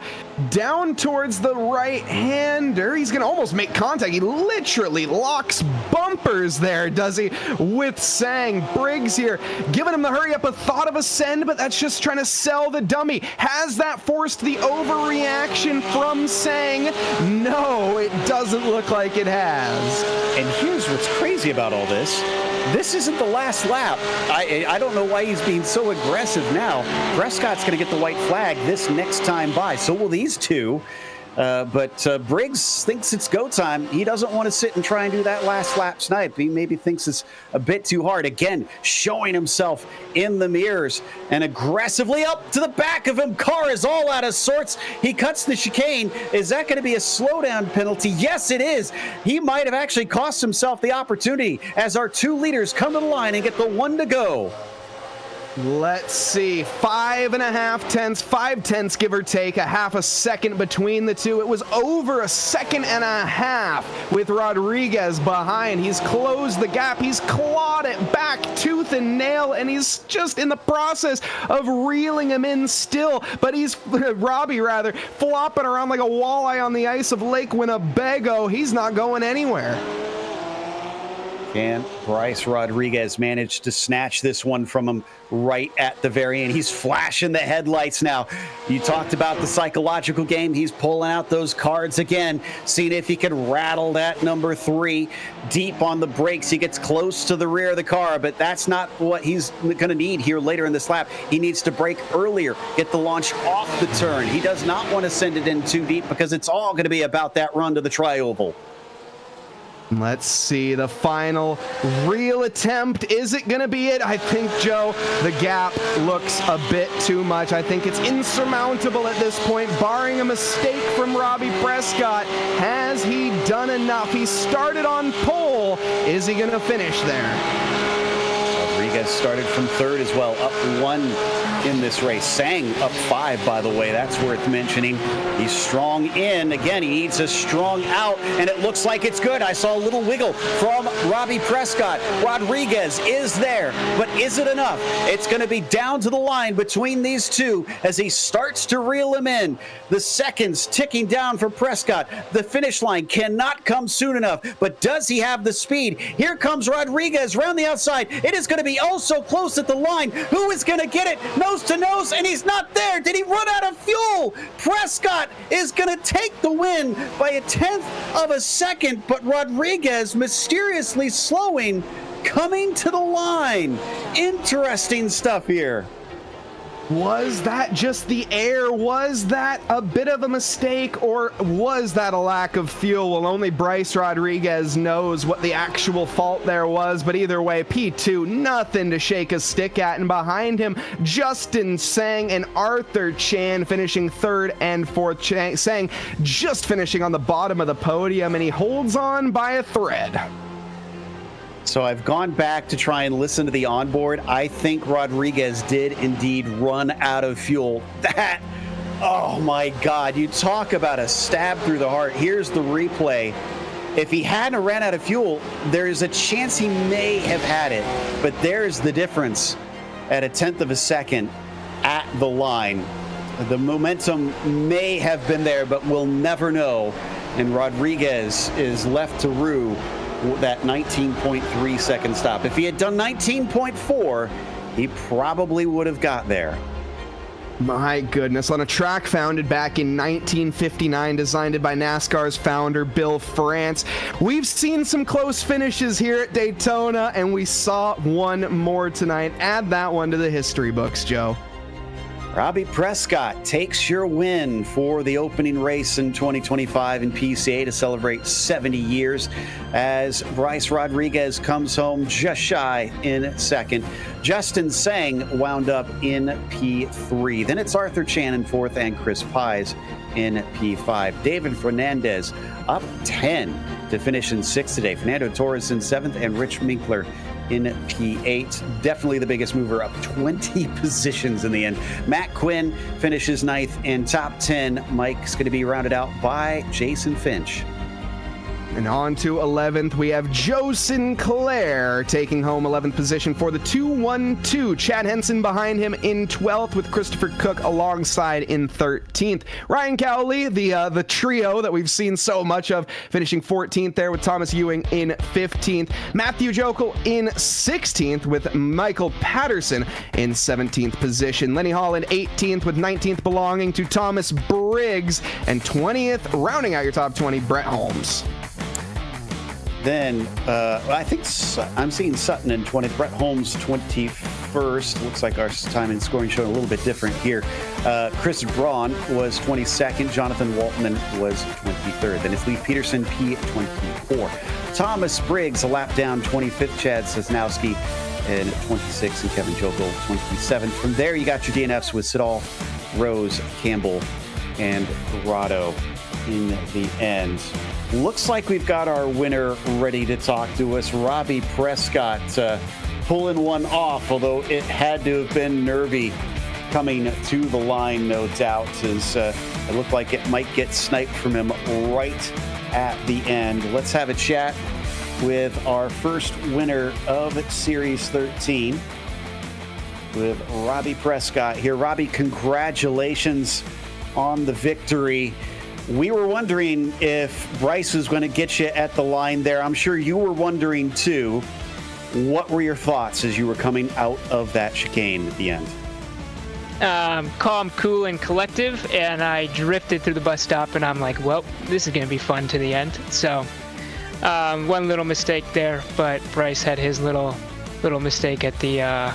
down towards the right-hander. He's going to almost make contact. He literally locks bumpers there, does he, with Sang. Briggs here giving him the hurry up, a thought of a send, but that's just trying to sell the dummy. Has that forced the overreaction from Sang? No, it doesn't look like it has. And here's what's crazy about all this. This isn't the last lap. I don't know why he's being so aggressive now. Prescott's going to get the white flag this next time by. So will these two. But Briggs thinks it's go time. He doesn't want to sit and try and do that last lap snipe. He maybe thinks it's a bit too hard. Again, showing himself in the mirrors and aggressively up to the back of him. Car is all out of sorts. He cuts the chicane. Is that going to be a slowdown penalty? Yes, it is. He might have actually cost himself the opportunity as our two leaders come to the line and get the one to go. Let's see, 5 tenths, give or take, a half a second between the two. It was over a second and a half with Rodriguez behind. He's closed the gap. He's clawed it back tooth and nail, and he's just in the process of reeling him in still. But he's, Robbie rather, flopping around like a walleye on the ice of Lake Winnebago. He's not going anywhere. And Bryce Rodriguez managed to snatch this one from him right at the very end. He's flashing the headlights now. You talked about the psychological game. He's pulling out those cards again, seeing if he can rattle that number 3 deep on the brakes. He gets close to the rear of the car, but that's not what he's going to need here later in this lap. He needs to brake earlier, get the launch off the turn. He does not want to send it in too deep because it's all going to be about that run to the tri-oval. Let's see the final real attempt. Is it going to be it? I think, Joe, the gap looks a bit too much. I think it's insurmountable at this point, barring a mistake from Robbie Prescott. Has he done enough? He started on pole. Is he going to finish there? Rodriguez started from third as well, up 1 in this race. Sang up 5, by the way. That's worth mentioning. He's strong in. Again, he needs a strong out, and it looks like it's good. I saw a little wiggle from Robbie Prescott. Rodriguez is there, but is it enough? It's going to be down to the line between these two as he starts to reel him in. The seconds ticking down for Prescott. The finish line cannot come soon enough, but does he have the speed? Here comes Rodriguez around the outside. It is going to be oh so close at the line. Who is going to get it? Nose to nose, and he's not there. Did he run out of fuel? Prescott is going to take the win by 1/10 of a second, but Rodriguez mysteriously slowing, coming to the line. Interesting stuff here. Was that just the air? Was that a bit of a mistake, or was that a lack of fuel? Well, only Bryce Rodriguez knows what the actual fault there was, but either way, P2, nothing to shake a stick at, and behind him, Justin Sang and Arthur Chan finishing 3rd and 4th. Sang just finishing on the bottom of the podium, and he holds on by a thread. So I've gone back to try and listen to the onboard. I think Rodriguez did indeed run out of fuel. That, oh my God, you talk about a stab through the heart. Here's the replay. If he hadn't ran out of fuel, there's a chance he may have had it. But there's the difference at 1/10 of a second at the line. The momentum may have been there, but we'll never know. And Rodriguez is left to rue that 19.3 second stop. If he had done 19.4, he probably would have got there. My goodness, on a track founded back in 1959, designed by NASCAR's founder, Bill France. We've seen some close finishes here at Daytona, and we saw one more tonight. Add that one to the history books, Joe. Robbie Prescott takes your win for the opening race in 2025 in PCA to celebrate 70 years as Bryce Rodriguez comes home just shy in second. Justin Sang wound up in P3. Then it's Arthur Chan in 4th and Chris Pies in P5. David Fernandez up 10 to finish in 6th today. Fernando Torres in 7th and Rich Minkler in P8. Definitely the biggest mover, up 20 positions in the end. Matt Quinn finishes 9th and top 10. Mike's going to be rounded out by Jason Finch. And on to 11th, we have Joe Sinclair taking home 11th position for the 2-1-2. Chad Henson behind him in 12th, with Christopher Cook alongside in 13th. Ryan Cowley, the trio that we've seen so much of, finishing 14th there with Thomas Ewing in 15th. Matthew Jokel in 16th with Michael Patterson in 17th position. Lenny Holland 18th with 19th belonging to Thomas Briggs, and 20th, rounding out your top 20, Brett Holmes. Then I think I'm seeing Sutton in 20th, Brett Holmes 21st. Looks like our time and scoring showing a little bit different here. Chris Braun was 22nd. Jonathan Waltman was 23rd. Then it's Lee Peterson, P24. Thomas Briggs, a lap down, 25th. Chad Sosnowski in 26th, and Kevin Jokel 27th. From there, you got your DNFs with Siddall, Rose, Campbell, and Grotto in the end. Looks like we've got our winner ready to talk to us. Robbie Prescott pulling one off, although it had to have been nervy coming to the line, no doubt, as it looked like it might get sniped from him right at the end. Let's have a chat with our first winner of Series 13, with Robbie Prescott here. Robbie, congratulations on the victory. We were wondering if Bryce was going to get you at the line there. I'm sure you were wondering too. What were your thoughts as you were coming out of that chicane at the end? Calm, cool, and collective, and I drifted through the bus stop, and I'm like, well, this is going to be fun to the end. So one little mistake there, but Bryce had his little mistake at the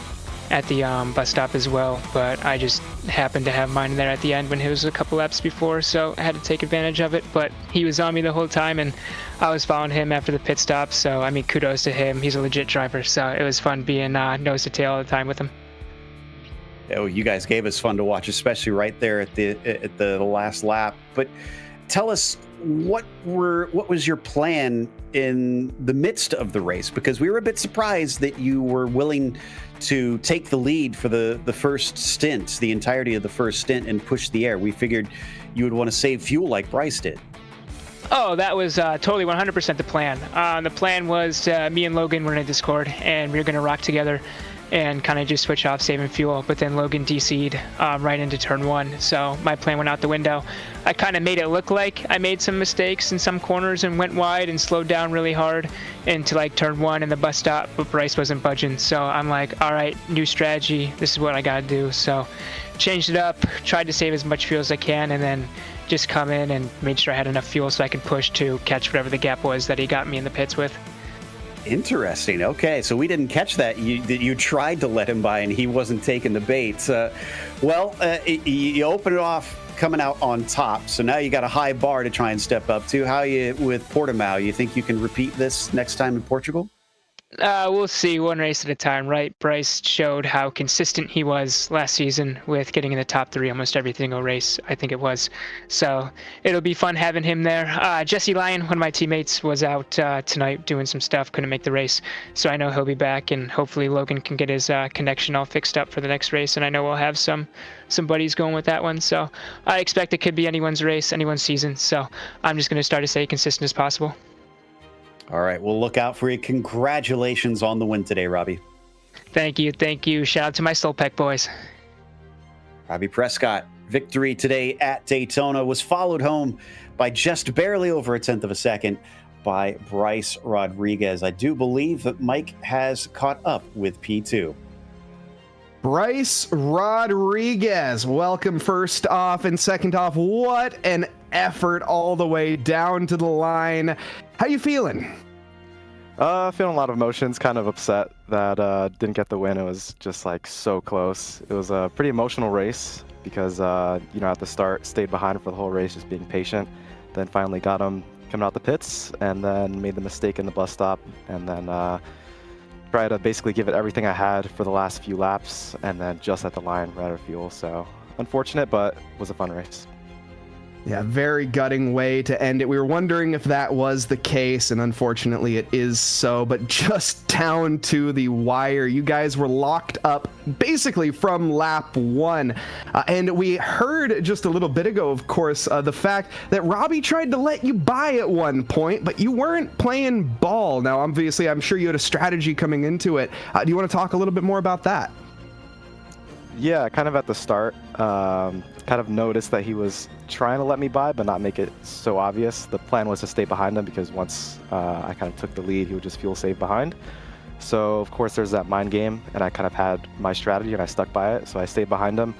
bus stop as well, but I just happened to have mine there at the end when he was a couple laps before, so I had to take advantage of it. But he was on me the whole time, and I was following him after the pit stop, so I mean, kudos to him. He's a legit driver, so it was fun being nose to tail all the time with him. Oh, you guys gave us fun to watch, especially right there at the last lap. But tell us, what was your plan in the midst of the race? Because we were a bit surprised that you were willing to take the lead for the first stint, the entirety of the first stint, and push the air. We figured you would want to save fuel like Bryce did. Oh, that was totally 100% the plan. The plan was me and Logan were in a Discord, and we were going to rock together and kind of just switch off saving fuel. But then Logan DC'd right into turn one, so my plan went out the window. I kind of made it look like I made some mistakes in some corners and went wide and slowed down really hard into like turn one and the bus stop, but Bryce wasn't budging. So I'm like, all right, new strategy. This is what I got to do. So changed it up, tried to save as much fuel as I can, and then just come in and made sure I had enough fuel so I could push to catch whatever the gap was that he got me in the pits with. Interesting. Okay, so we didn't catch that. You tried to let him by, and he wasn't taking the bait. You open it off coming out on top, so now you got a high bar to try and step up to. How are you with Portimao? You think you can repeat this next time in Portugal? We'll see, one race at a time, right? Bryce showed how consistent he was last season with getting in the top three almost every single race, I think it was. So it'll be fun having him there. Jesse Lyon, one of my teammates, was out tonight doing some stuff, couldn't make the race. So I know he'll be back, and hopefully Logan can get his connection all fixed up for the next race. And I know we'll have some buddies going with that one. So I expect it could be anyone's race, anyone's season. So I'm just going to start to stay consistent as possible. All right, we'll look out for you. Congratulations on the win today, Robbie. Thank you. Shout out to my Solpec boys. Robbie Prescott, victory today at Daytona, was followed home by just barely over a tenth of a second by Bryce Rodriguez. I do believe that Mike has caught up with P2. Bryce Rodriguez, welcome first off, and second off, what an effort all the way down to the line. How you feeling? Feeling a lot of emotions, kind of upset that didn't get the win. It was just like so close. It was a pretty emotional race because, at the start, stayed behind for the whole race, just being patient. Then finally got him coming out the pits, and then made the mistake in the bus stop, and then tried to basically give it everything I had for the last few laps, and then just at the line ran out of fuel. So unfortunate, but it was a fun race. Yeah, very gutting way to end it. We were wondering if that was the case, and unfortunately it is so, but just down to the wire. You guys were locked up basically from lap 1. And we heard just a little bit ago, of course, the fact that Robbie tried to let you by at one point, but you weren't playing ball. Now, obviously, I'm sure you had a strategy coming into it. Do you want to talk a little bit more about that? Yeah, kind of at the start, kind of noticed that he was trying to let me by, but not make it so obvious. The plan was to stay behind him because once I kind of took the lead, he would just fuel save behind. So of course there's that mind game, and I kind of had my strategy and I stuck by it. So I stayed behind him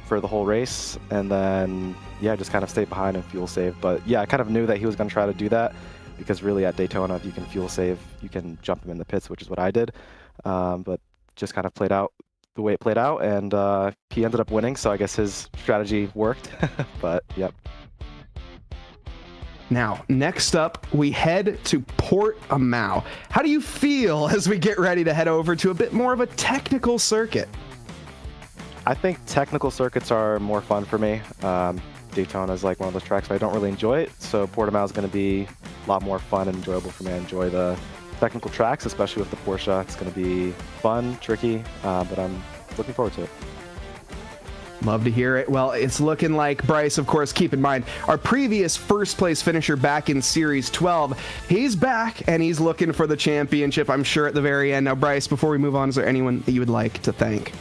for the whole race, and then yeah, just kind of stayed behind and fuel save. But yeah, I kind of knew that he was going to try to do that because really at Daytona, if you can fuel save, you can jump him in the pits, which is what I did. But just kind of played out the way it played out, and he ended up winning, so I guess his strategy worked. But yep. Now, next up, we head to Portimao. How do you feel as we get ready to head over to a bit more of a technical circuit? I think technical circuits are more fun for me. Daytona is like one of those tracks, but I don't really enjoy it, so Portimao is going to be a lot more fun and enjoyable for me. I enjoy the technical tracks, especially with the Porsche. It's going to be fun, tricky, but I'm looking forward to it. Love to hear it. Well, it's looking like Bryce, of course, keep in mind, our previous first place finisher back in Series 12, he's back and he's looking for the championship, I'm sure, at the very end. Now, Bryce, before we move on, is there anyone that you would like to thank?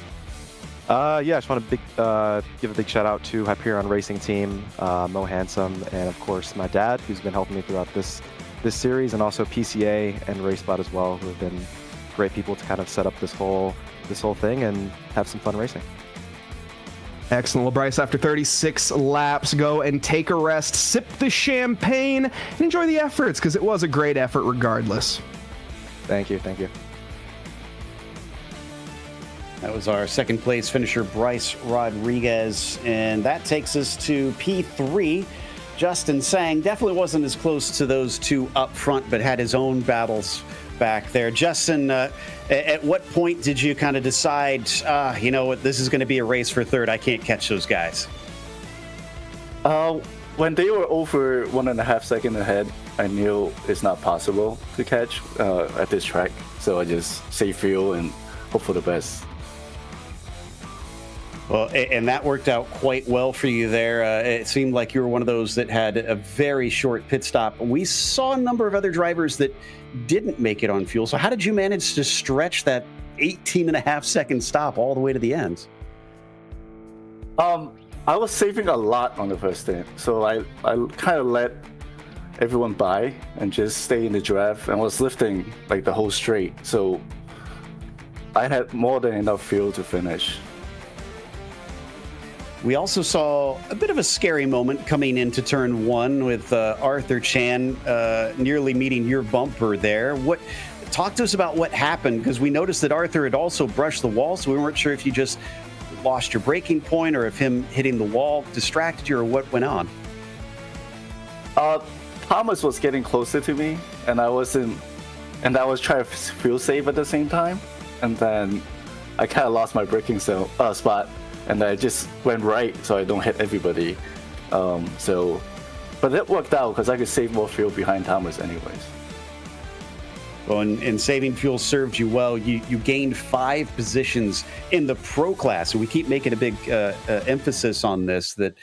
Yeah, I just want to give a big shout out to Hyperion Racing Team, Mo Handsome, and of course my dad, who's been helping me throughout this series, and also PCA and RaceSpot as well, who have been great people to kind of set up this whole thing and have some fun racing. Excellent. Well, Bryce, after 36 laps, go and take a rest, sip the champagne, and enjoy the efforts, because it was a great effort regardless. Thank you. Thank you. That was our second place finisher, Bryce Rodriguez, and that takes us to P3. Justin Sang definitely wasn't as close to those two up front, but had his own battles back there. Justin, at what point did you kind of decide, you know what, this is going to be a race for third? I can't catch those guys. When they were over 1.5 seconds ahead, I knew it's not possible to catch at this track. So I just save fuel and hope for the best. Well, and that worked out quite well for you there. It seemed like you were one of those that had a very short pit stop. We saw a number of other drivers that didn't make it on fuel. So how did you manage to stretch that 18.5-second stop all the way to the end? I was saving a lot on the first stint. So I kind of let everyone by and just stay in the draft, and was lifting like the whole straight. So I had more than enough fuel to finish. We also saw a bit of a scary moment coming into turn 1 with Arthur Chan nearly meeting your bumper there. Talk to us about what happened, because we noticed that Arthur had also brushed the wall, so we weren't sure if you just lost your braking point or if him hitting the wall distracted you or what went on. Thomas was getting closer to me, and I was trying to fuel save at the same time, and then I kind of lost my braking spot. And I just went right so I don't hit everybody. But it worked out because I could save more fuel behind Thomas anyways. Well, and saving fuel served you well. You gained 5 positions in the pro class. And we keep making a big emphasis on this, that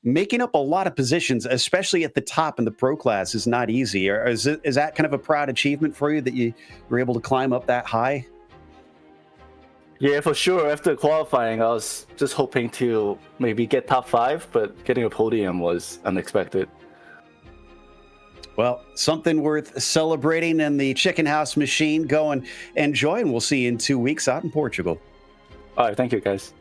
making up a lot of positions, especially at the top in the pro class, is not easy. Is that kind of a proud achievement for you that you were able to climb up that high? Yeah, for sure. After qualifying, I was just hoping to maybe get top 5, but getting a podium was unexpected. Well, something worth celebrating, and the Chicken House machine. Go and enjoy, and we'll see you in 2 weeks out in Portugal. All right, thank you, guys.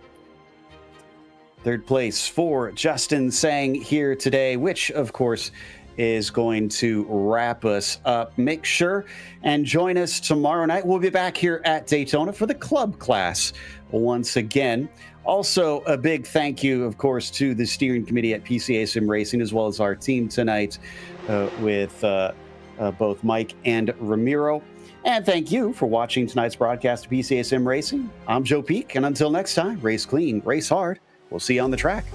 Third place for Justin Sang here today, which, of course, is going to wrap us up. Make sure and join us tomorrow night. We'll be back here at Daytona for the club class once again. Also, a big thank you, of course, to the steering committee at PCA Sim Racing, as well as our team tonight with both Mike and Ramiro. And thank you for watching tonight's broadcast of PCA Sim Racing. I'm Joe Peak, and until next time, race clean, race hard. We'll see you on the track.